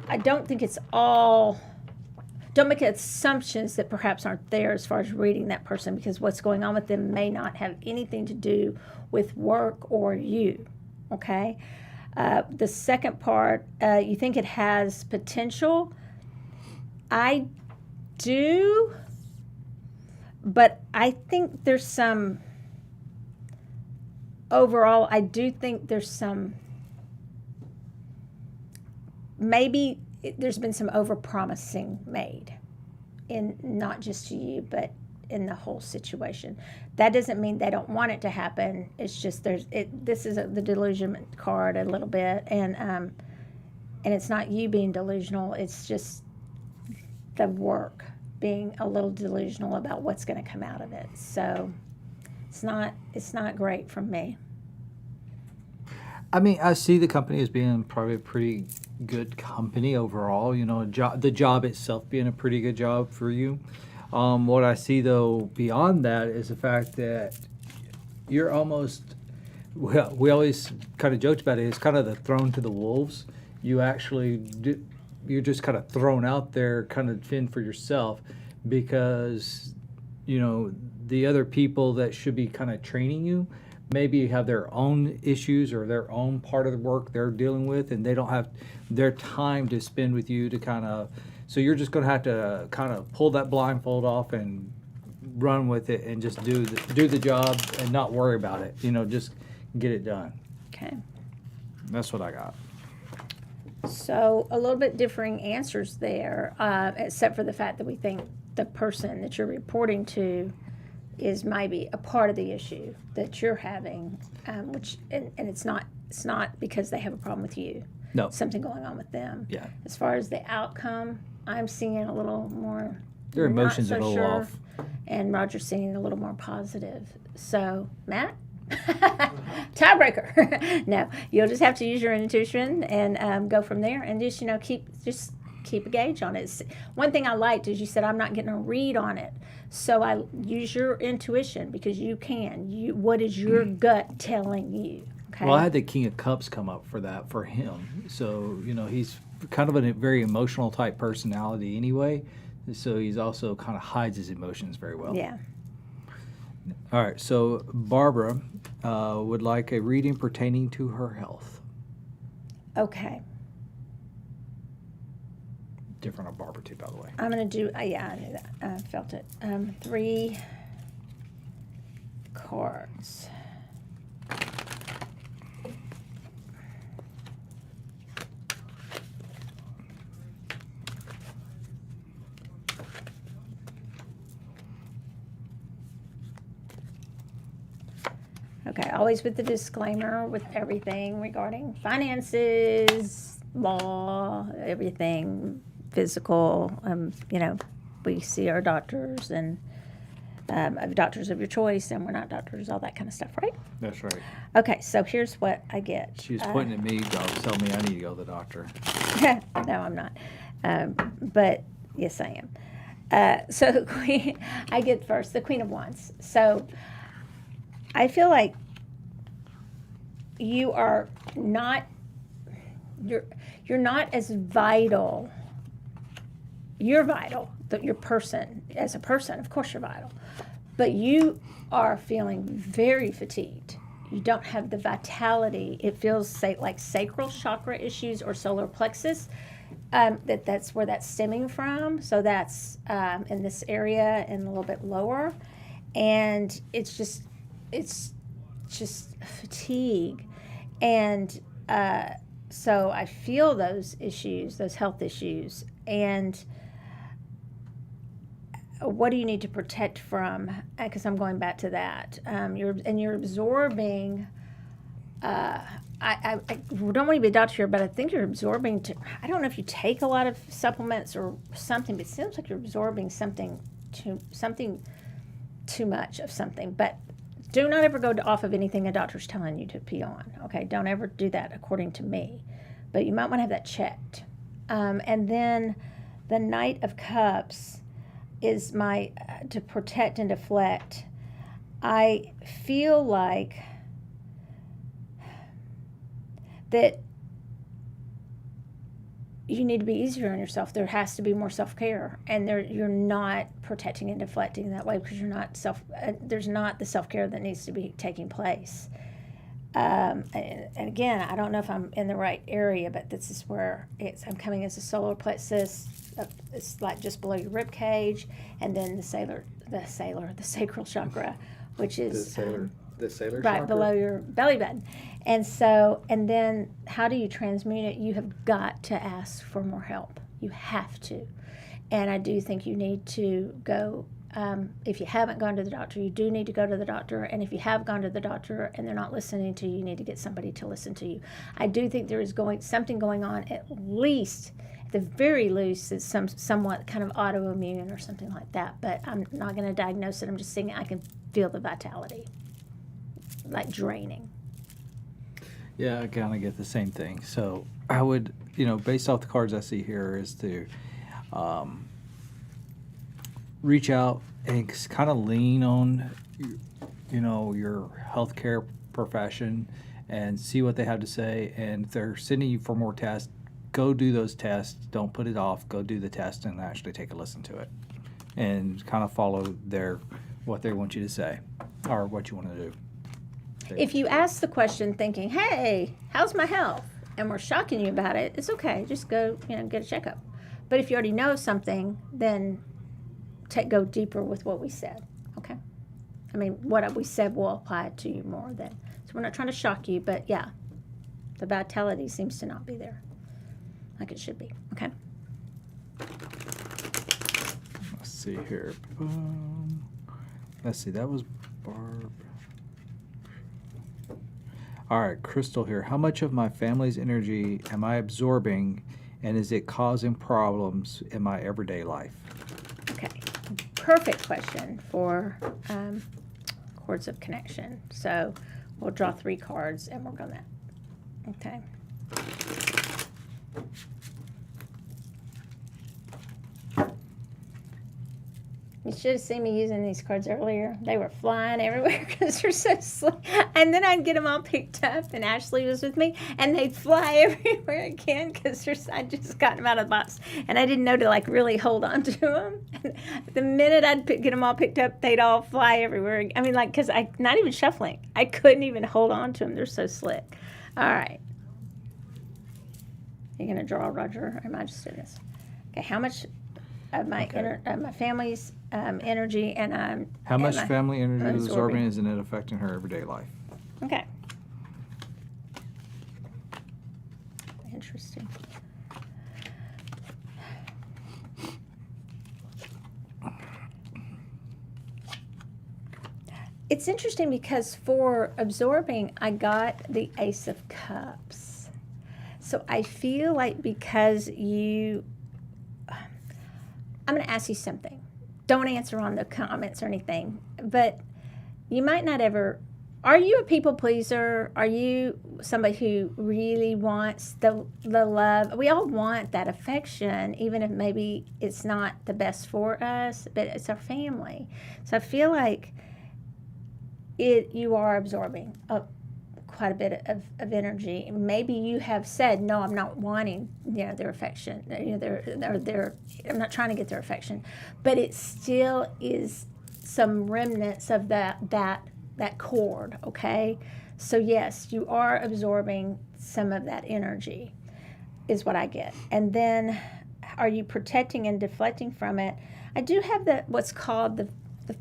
I don't think it's all, don't make assumptions that perhaps aren't there as far as reading that person, because what's going on with them may not have anything to do with work or you, okay? The second part, you think it has potential. I do, but I think there's some, overall, I do think there's some, maybe there's been some over-promising made, in not just to you, but in the whole situation. That doesn't mean they don't want it to happen. It's just this is the delusion card a little bit, and it's not you being delusional. It's just the work being a little delusional about what's going to come out of it. So it's not great from me. I mean, I see the company as being probably a pretty good company overall. The job itself being a pretty good job for you. What I see, though, beyond that is the fact that you're almost, well, we always kind of joked about it, it's kind of the thrown to the wolves. You're just kind of thrown out there, kind of fend for yourself, because, the other people that should be kind of training you maybe have their own issues or their own part of the work they're dealing with, and they don't have their time to spend with you to kind of, so you're just going to have to kind of pull that blindfold off and run with it and just do the job and not worry about it. Just get it done. Okay. That's what I got. So a little bit differing answers there, except for the fact that we think the person that you're reporting to is maybe a part of the issue that you're having, which and it's not because they have a problem with you. No. Something going on with them. Yeah. As far as the outcome, I'm seeing a little more. Their emotions not are so a little sure, off. and Roger's seeing a little more positive. So, Matt? Tiebreaker. No, you'll just have to use your intuition and go from there, and just keep a gauge on it. One thing I liked is you said, I'm not getting a read on it. So I use your intuition, because you can. What is your gut telling you? Okay. Well, I had the King of Cups come up for that for him. So, he's kind of a very emotional type personality anyway. So he's also kind of hides his emotions very well. Yeah. All right. So Barbara would like a reading pertaining to her health. Okay. Different on Barbara too, by the way. I'm going to do, yeah, I knew that. I felt it. 3 cards. Okay, always with the disclaimer with everything regarding finances, law, everything physical. We see our doctors and doctors of your choice, and we're not doctors, all that kind of stuff, right? That's right. Okay, so here's what I get. She was pointing at me, telling me I need to go to the doctor. No, I'm not. But yes, I am. So I get first the Queen of Wands. So I feel like you are not, you're not as vital. You're vital, your person, as a person, of course you're vital. But you are feeling very fatigued. You don't have the vitality. It feels like sacral chakra issues or solar plexus. That's where that's stemming from. So that's in this area and a little bit lower. And it's just fatigue. And so I feel those issues, those health issues. And what do you need to protect from? Because I'm going back to that. You're absorbing. I don't want to be a doctor here, but I think you're absorbing. I don't know if you take a lot of supplements or something, but it seems like you're absorbing something too much of something. But do not ever go off of anything a doctor's telling you to be on. Okay, don't ever do that according to me. But you might want to have that checked. And then the Knight of Cups is my to protect and deflect. I feel like that you need to be easier on yourself. There has to be more self-care, and you're not protecting and deflecting that way because you're not there's not the self-care that needs to be taking place. And again, I don't know if I'm in the right area, but this is where I'm coming as a solar plexus. It's like just below your rib cage, and then the sacral chakra, which is the sailor right chakra? below your belly button. And then how do you transmute it? You have got to ask for more help. You have to. And I do think you need to go, if you haven't gone to the doctor, you do need to go to the doctor. And if you have gone to the doctor and they're not listening to you, you need to get somebody to listen to you. I do think there is something going on, at least, at the very least, it's somewhat kind of autoimmune or something like that. But I'm not going to diagnose it. I'm just saying I can feel the vitality, like draining. Yeah, I kind of get the same thing. So I would, based off the cards I see here, is to reach out and kind of lean on, your healthcare profession and see what they have to say. And if they're sending you for more tests, go do those tests. Don't put it off. Go do the test and actually take a listen to it, and kind of follow what they want you to say or what you want to do. If you ask the question thinking, hey, how's my health? And we're shocking you about it, it's okay. Just go, get a checkup. But if you already know something, then go deeper with what we said, okay? I mean, what we said will apply to you more then. So we're not trying to shock you, but yeah, the vitality seems to not be there like it should be, okay? Let's see here. Let's see, that was Barb. All right, Crystal here. How much of my family's energy am I absorbing, and is it causing problems in my everyday life? Okay, perfect question for chords of connection. So we'll draw 3 cards and work on that. Okay. should have seen me using these cards earlier. They were flying everywhere because they're so slow. And then I'd get them all picked up, and Ashley was with me, and they'd fly everywhere again because I just got them out of the box, and I didn't know to like really hold on to them. And the minute I'd get them all picked up, they'd all fly everywhere. I mean, like, because not even shuffling. I couldn't even hold on to them. They're so slick. All right. You're going to draw, Roger? Or am I just doing this? Okay, how much of my my family's energy and How much family energy is absorbing. absorbing, and it affecting her everyday life? Okay. Interesting. It's interesting because for absorbing, I got the Ace of Cups. So I feel like because I'm going to ask you something. Don't answer on the comments or anything, but you might not ever. Are you a people pleaser? Are you somebody who really wants the love? We all want that affection, even if maybe it's not the best for us, but it's our family. So I feel like you are absorbing quite a bit of energy. Maybe you have said, no, I'm not wanting, their affection. I'm not trying to get their affection, but it still is some remnants of that cord. Okay, so yes, you are absorbing some of that energy, is what I get. And then, are you protecting and deflecting from it? I do have what's called the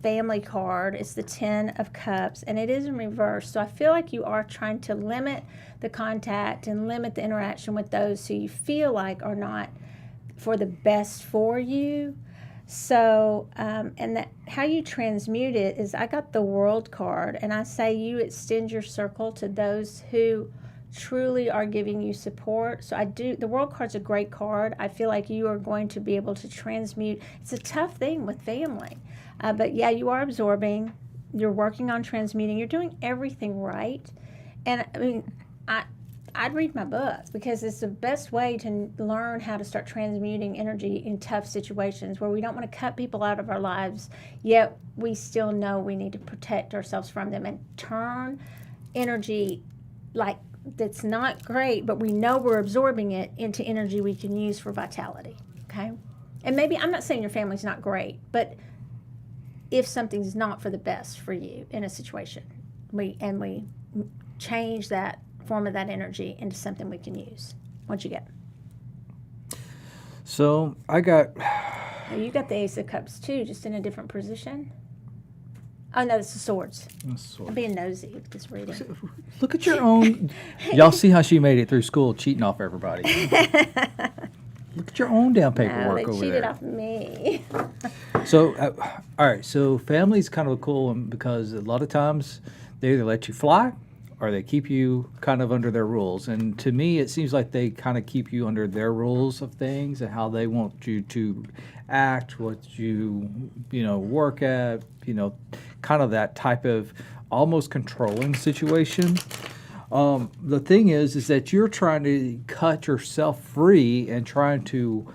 family card. It's the 10 of Cups, and it is in reverse. So I feel like you are trying to limit the contact and limit the interaction with those who you feel like are not for the best for you. So, and that how you transmute it is, I got the World card, and I say you extend your circle to those who truly are giving you support. So the World card's a great card. I feel like you are going to be able to transmute. It's a tough thing with family. But yeah, you are absorbing. You're working on transmuting. You're doing everything right. And I mean, I'd read my book because it's the best way to learn how to start transmuting energy in tough situations where we don't want to cut people out of our lives, yet we still know we need to protect ourselves from them and turn energy like that's not great, but we know we're absorbing it into energy we can use for vitality. Okay? And maybe, I'm not saying your family's not great, but if something's not for the best for you in a situation, we change that form of that energy into something we can use. What'd you get? So I got. Oh, you got the Ace of Cups too, just in a different position. Oh no, it's the Swords. I'm being nosy with this reading. Look at your own. Y'all see how she made it through school, cheating off everybody. Look at your own damn paperwork they over cheated there. off me. So, all right. So, family's kind of a cool one because a lot of times they either let you fly or they keep you kind of under their rules. And to me, it seems like they kind of keep you under their rules of things and how they want you to act, what you work at, kind of that type of almost controlling situation. The thing is that you're trying to cut yourself free and trying to,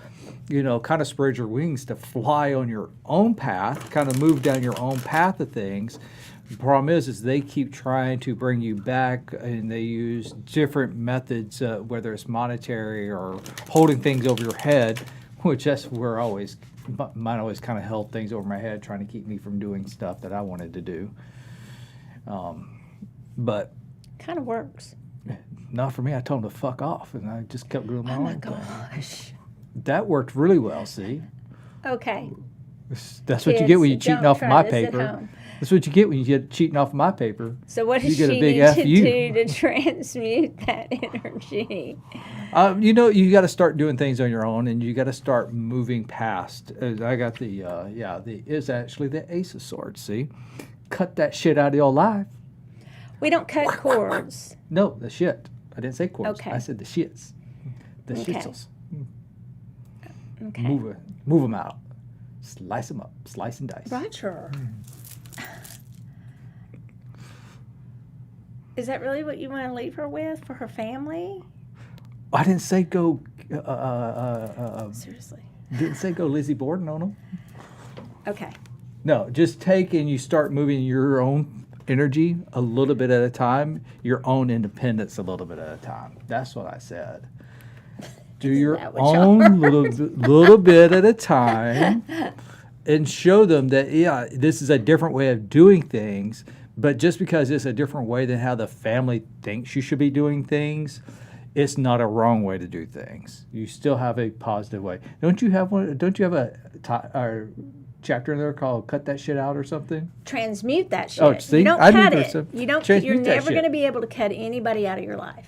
kind of spread your wings to fly on your own path, kind of move down your own path of things. The problem is they keep trying to bring you back, and they use different methods, whether it's monetary or holding things over your head, which that's where mine always kind of held things over my head, trying to keep me from doing stuff that I wanted to do. But Kind of works. not for me. I told him to fuck off, and I just kept doing my Oh own my thing. gosh. That worked really well, see? Okay. That's what you get when you're cheating don't off try my this at paper. home. That's what you get when you get cheating off my paper. So what does You get she a big need F to you. do to transmute that energy? You got to start doing things on your own, and you got to start moving past. I got it's actually the Ace of Swords, see? Cut that shit out of your life. We don't cut cords. No, the shit. I didn't say cords. Okay. I said the shits. The Okay. shitsels. Okay. Move them out. Slice them up. Slice and dice. Roger. Is that really what you want to leave her with for her family? I didn't say go. Seriously. Didn't say go Lizzie Borden on them. Okay. No, just take and you start moving your own energy a little bit at a time, your own independence a little bit at a time. That's what I said. Do your that what y'all own little bit at a time, and show them that, yeah, this is a different way of doing things. But just because it's a different way than how the family thinks you should be doing things, it's not a wrong way to do things. You still have a positive way. Don't you have one? Don't you have a chapter in there called "Cut That Shit Out" or something? Transmute that shit. Oh, see? You don't I cut need it. to You don't. transmute You're that never shit. going to be able to cut anybody out of your life.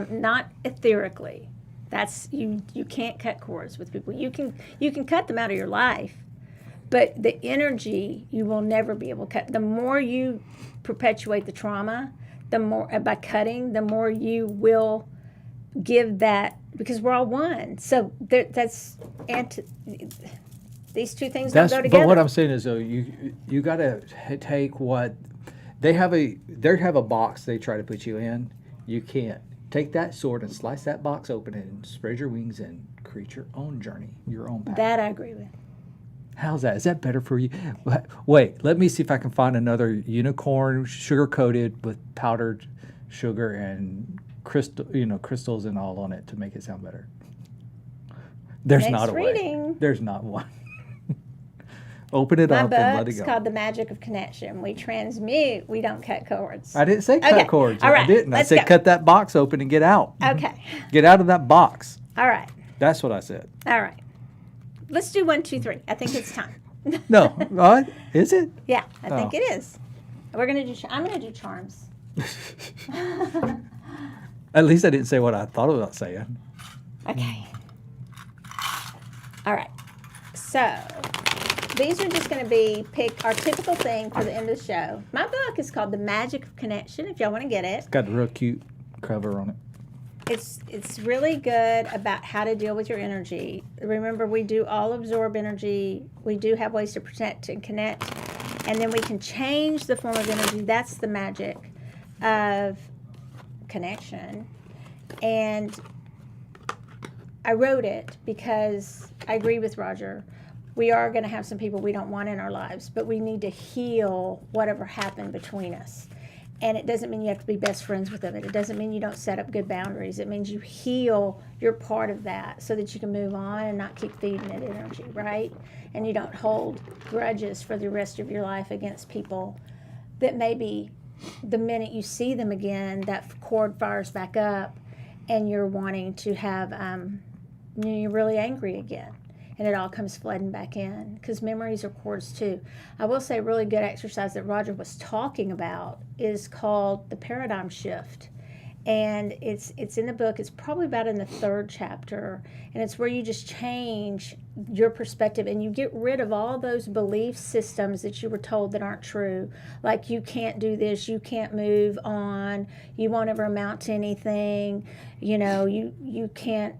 Not etherically. That's you. You can't cut cords with people. You can cut them out of your life, but the energy you will never be able to cut. The more you perpetuate the trauma, the more by cutting, the more you will give that, because we're all one. So that's these two things don't go together. But what I'm saying is, though, you got to take what they have a box they try to put you in. You can't take that sword and slice that box open and spread your wings and create your own journey, your own path. That I agree with. How's that? Is that better for you? Wait, let me see if I can find another unicorn sugar coated with powdered sugar and crystals and all on it to make it sound better. There's Next not a reading. way. There's not one. Open it My up and let it book's go. called The Magic of Connection. We transmute, we don't cut cords. I didn't say cut Okay. cords. All right. I didn't. I Let's said go. cut that box open and get out. Okay. Get out of that box. All right. That's what I said. All right. Let's do 1, 2, 3. I think it's time. No. What? Is it? Yeah, I think Oh. it is. We're gonna do. I'm gonna do charms. At least I didn't say what I thought about saying. Okay. All right. So these are just going to be pick our typical thing for the end of the show. My book is called The Magic of Connection. If y'all want to get it, Got a real cute cover on it. it's really good about how to deal with your energy. Remember, we do all absorb energy. We do have ways to protect and connect, and then we can change the form of energy. That's the magic of connection. And I wrote it because I agree with Roger. We are going to have some people we don't want in our lives, but we need to heal whatever happened between us. And it doesn't mean you have to be best friends with them. It doesn't mean you don't set up good boundaries. It means you heal your part of that so that you can move on and not keep feeding it energy, right? And you don't hold grudges for the rest of your life against people that maybe the minute you see them again, that cord fires back up and you're wanting to have, you're really angry again. And it all comes flooding back in because memories are cords too. I will say a really good exercise that Roger was talking about is called the paradigm shift. And it's in the book. It's probably about in the 3rd chapter. And it's where you just change your perspective and you get rid of all those belief systems that you were told that aren't true. Like you can't do this, you can't move on, you won't ever amount to anything, you can't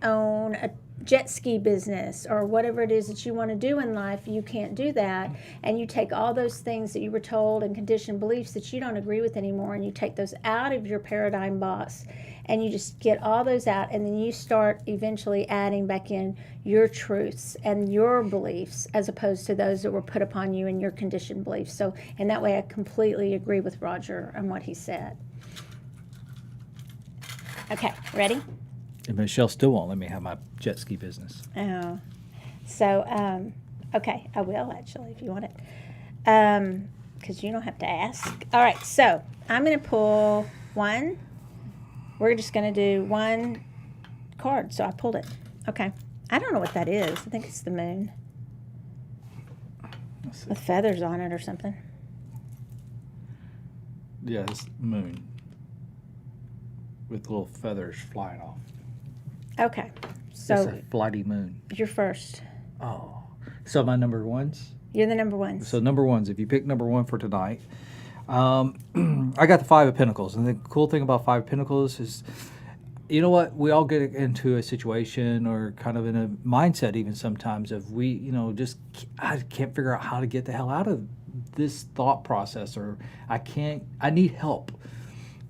own a jet ski business or whatever it is that you want to do in life. You can't do that. And you take all those things that you were told and conditioned beliefs that you don't agree with anymore, and you take those out of your paradigm box and you just get all those out, and then you start eventually adding back in your truths and your beliefs as opposed to those that were put upon you in your conditioned beliefs. So in that way I completely agree with Roger on what he said. Okay, ready? And Michelle still won't let me have my jet ski business. Oh, so, okay, I will actually if you want it, because you don't have to ask. All right, so I'm going to pull one. We're just going to do one card, so I pulled it. Okay, I don't know what that is. I think it's the moon with feathers on it or something. Yeah, it's moon with little feathers flying off. Okay, It's so a flighty moon. you're first. Oh, so my number ones. You're the number one. So number ones, if you pick number one for tonight, I got the 5 of Pentacles, and the cool thing about 5 of Pentacles is, you know what? We all get into a situation or kind of in a mindset even sometimes of I can't figure out how to get the hell out of this thought process, or I need help.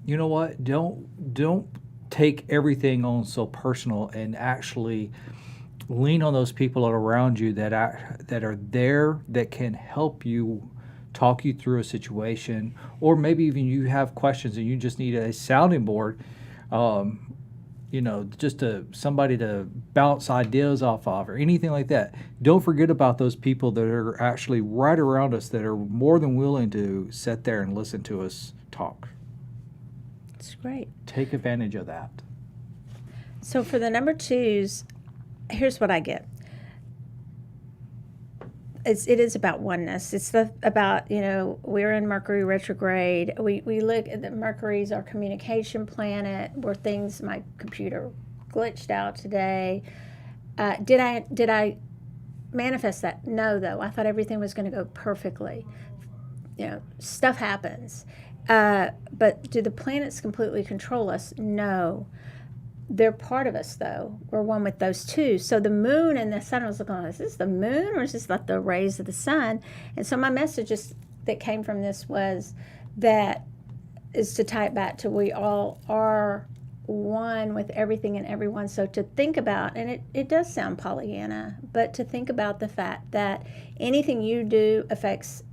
You know what? Don't take everything on so personal, and actually lean on those people around you that are there, that can help you, talk you through a situation, or maybe even you have questions and you just need a sounding board, just somebody to bounce ideas off of or anything like that. Don't forget about those people that are actually right around us that are more than willing to sit there and listen to us talk. It's great. Take advantage of that. So for the number 2s, here's what I get. It is about oneness. It's about, we're in Mercury retrograde. We look at the Mercury's our communication planet, where my computer glitched out today. Did I manifest that? No, though. I thought everything was going to go perfectly. Stuff happens. But do the planets completely control us? No. They're part of us, though. We're one with those two. So the moon and the sun, I was looking, is this the moon or is this like the rays of the sun? And so my message that came from this was that is to tie it back to we all are one with everything and everyone. So to think about, and it does sound Pollyanna, but to think about the fact that anything you do affects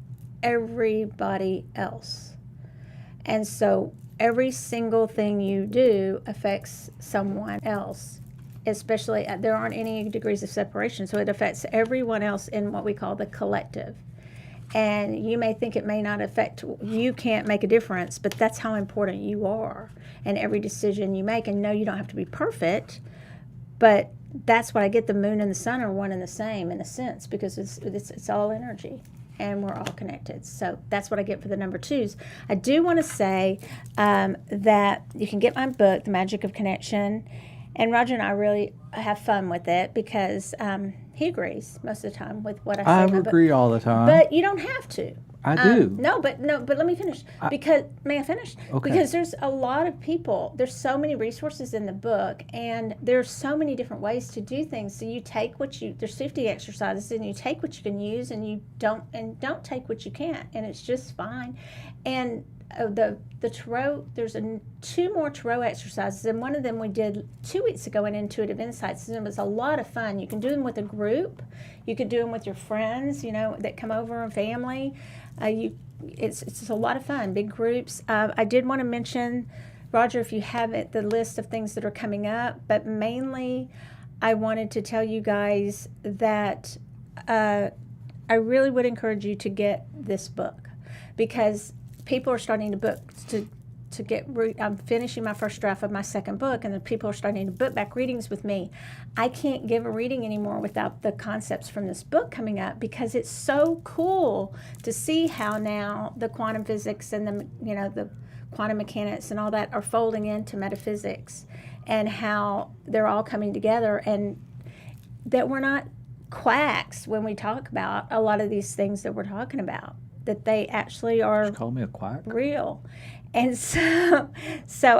everybody else. And so every single thing you do affects someone else, especially there aren't any degrees of separation. So it affects everyone else in what we call the collective. And you may think it may not affect, you can't make a difference, but that's how important you are and every decision you make. And no, you don't have to be perfect, but that's what I get. The moon and the sun are one and the same in a sense, because it's all energy. And we're all connected. So that's what I get for the number 2s. I do want to say that you can get my book, The Magic of Connection. And Roger and I really have fun with it because he agrees most of the time with what I say. I agree all the time. But you don't have to. I do. But let me finish. May I finish? Okay. Because there's a lot of people. There's so many resources in the book, and there's so many different ways to do things. So you take there's 50 exercises, and you take what you can use, and you don't take what you can't, and it's just fine. And the tarot, there's 2 more tarot exercises, and one of them we did 2 weeks ago in Intuitive Insights, and it was a lot of fun. You can do them with a group. You could do them with your friends, that come over and family. It's a lot of fun, big groups. I did want to mention, Roger, if you haven't, the list of things that are coming up, but mainly I wanted to tell you guys that I really would encourage you to get this book, because people are starting to book to get. I'm finishing my first draft of my second book, and the people are starting to book back readings with me. I can't give a reading anymore without the concepts from this book coming up, because it's so cool to see how now the quantum physics and the quantum mechanics and all that are folding into metaphysics, and how they're all coming together, and that we're not quacks when we talk about a lot of these things that we're talking about, that they actually are. Just call me a quack. Real. And so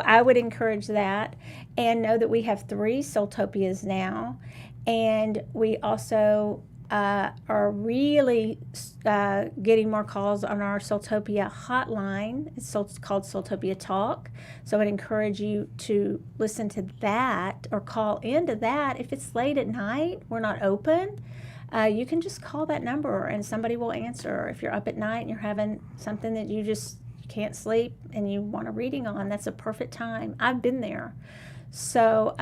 I would encourage that, and know that we have 3 Soultopias now, and we also are really getting more calls on our Soultopia hotline. It's called Soultopia Talk. So I'd encourage you to listen to that or call into that. If it's late at night, we're not open. You can just call that number and somebody will answer. If you're up at night and you're having something that you just can't sleep and you want a reading on, that's a perfect time. I've been there. So,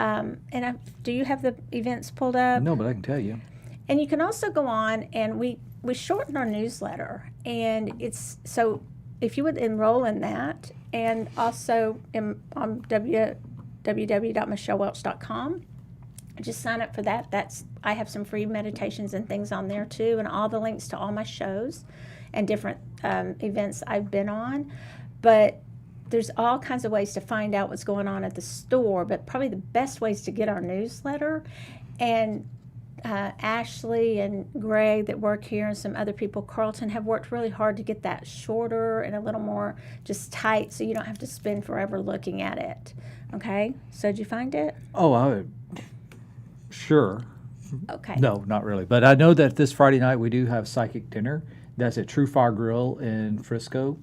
do you have the events pulled up? No, but I can tell you. And you can also go on, and we shortened our newsletter, and it's so if you would enroll in that, and also on www.michellewelch.com, just sign up for that. I have some free meditations and things on there too, and all the links to all my shows and different events I've been on. But there's all kinds of ways to find out what's going on at the store, but probably the best ways to get our newsletter. And Ashley and Greg that work here and some other people, Carlton, have worked really hard to get that shorter and a little more just tight, so you don't have to spend forever looking at it. Okay? So did you find it? Oh, I would. Sure. Okay. No, not really. But I know that this Friday night we do have psychic dinner. That's at True Fire Grill in Frisco.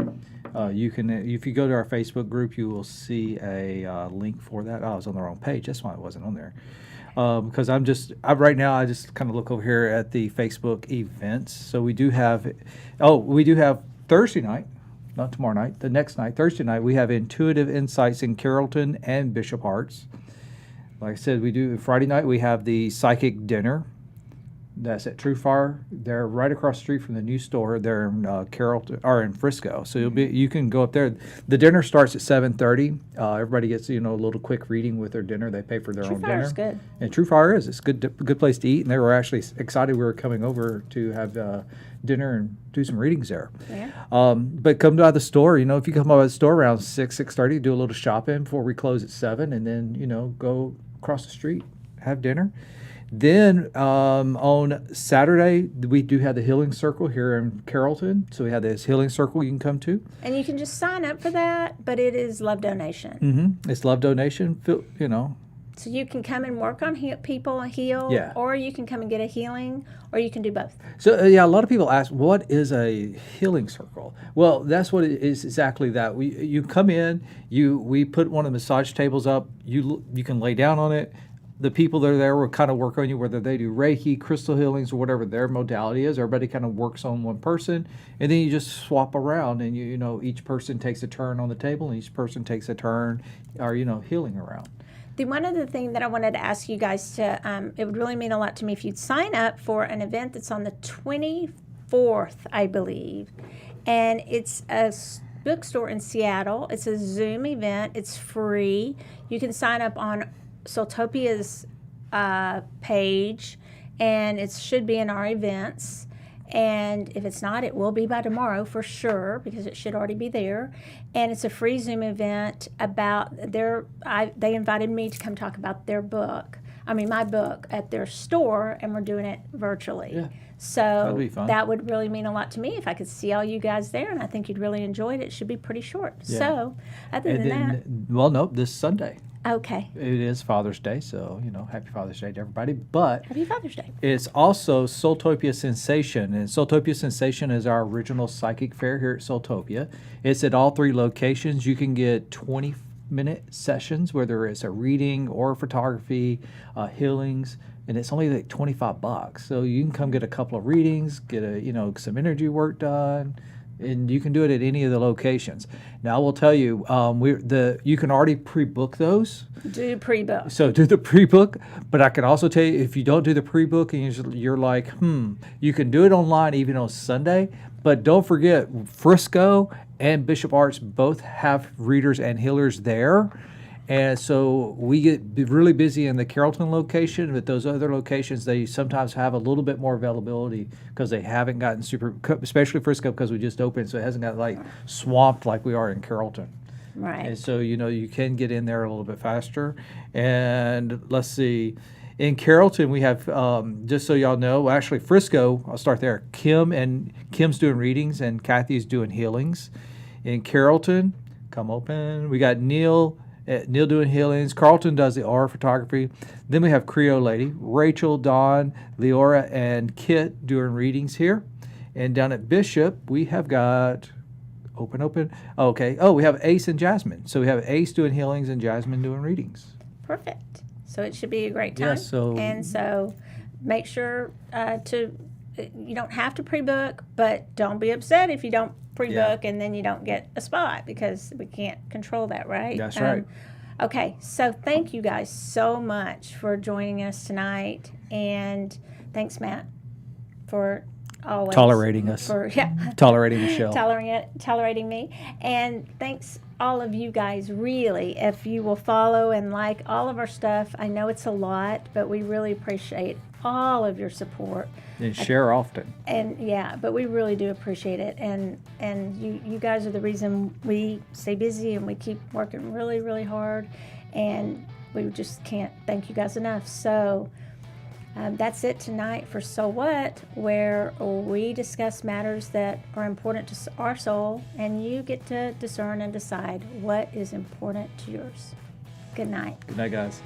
You can, if you go to our Facebook group, you will see a link for that. Oh, I was on the wrong page. That's why it wasn't on there. Because right now I just kind of look over here at the Facebook events. So we do have Thursday night, not tomorrow night, the next night, Thursday night, we have Intuitive Insights in Carrollton and Bishop Arts. Like I said, we do Friday night, we have the Psychic Dinner. That's at True Fire. They're right across the street from the new store. They're in Carrollton or in Frisco. So you can go up there. The dinner starts at 7:30. Everybody gets a little quick reading with their dinner. They pay for their own dinner. True Fire's good. And True Fire is. It's good place to eat. And they were actually excited we were coming over to have dinner and do some readings there. Yeah. But come by the store. If you come by the store around 6:30, do a little shopping before we close at 7, and then go across the street, have dinner. Then on Saturday, we do have the Healing Circle here in Carrollton. So we have this Healing Circle you can come to. And you can just sign up for that, but it is love donation. Mm-hmm. It's love donation, So you can come and work on people heal, Yeah. or you can come and get a healing, or you can do both. So a lot of people ask, what is a healing circle? Well, that's what it is, exactly that. You come in, we put one of the massage tables up. You can lay down on it. The people that are there will kind of work on you, whether they do Reiki, crystal healings, or whatever their modality is. Everybody kind of works on one person, and then you just swap around, and each person takes a turn on the table, and each person takes a turn, or healing around. The one other thing that I wanted to ask you guys it would really mean a lot to me if you'd sign up for an event that's on the 24th, I believe, and it's a bookstore in Seattle. It's a Zoom event. It's free. You can sign up on Soultopia's page, and it should be in our events. And if it's not, it will be by tomorrow for sure, because it should already be there. And it's a free Zoom event about they invited me to come talk about my book at their store, and we're doing it virtually. Yeah. So That'd be fun. that would really mean a lot to me if I could see all you guys there, and I think you'd really enjoy it. It should be pretty short. Yeah. So other than that, This Sunday. okay. It is Father's Day, so, happy Father's Day to everybody. But Happy Father's Day. it's also Soultopia Sensation, and Soultopia Sensation is our original psychic fair here at Soultopia. It's at all 3 locations. You can get 20-minute sessions, whether it's a reading or photography, healings, and it's only like $25. So you can come get a couple of readings, get some energy work done, and you can do it at any of the locations. Now, I will tell you, you can already pre-book those. Do pre-book. So do the pre-book, but I can also tell you, if you don't do the pre-book and you're like, you can do it online even on Sunday, but don't forget, Frisco and Bishop Arts both have readers and healers there. And so we get really busy in the Carrollton location, but those other locations, they sometimes have a little bit more availability because they haven't gotten especially Frisco, because we just opened, so it hasn't got swamped like we are in Carrollton. Right. And so, you can get in there a little bit faster. And let's see, in Carrollton, we have, just so y'all know, actually Frisco, I'll start there. Kim's doing readings and Kathy's doing healings. In Carrollton, come open, we got Neil doing healings. Carlton does the aura photography. Then we have Creole Lady, Rachel, Dawn, Leora, and Kit doing readings here. And down at Bishop, we have got open. Okay. Oh, we have Ace and Jasmine. So we have Ace doing healings and Jasmine doing readings. Perfect. So it should be a great time. Yeah, so make sure you don't have to pre-book, but don't be upset if you don't pre-book and then you don't get a spot, because we can't control that, right? That's right. Okay, so thank you guys so much for joining us tonight, and thanks, Matt, for always Tolerating us. Tolerating Michelle. Tolerating me, and thanks all of you guys, really, if you will follow and like all of our stuff. I know it's a lot, but we really appreciate all of your support. And share often. And but we really do appreciate it. And you guys are the reason we stay busy and we keep working really, really hard. And we just can't thank you guys enough. So that's it tonight for SoulWhat, where we discuss matters that are important to our soul, and you get to discern and decide what is important to yours. Good night. Good night, guys.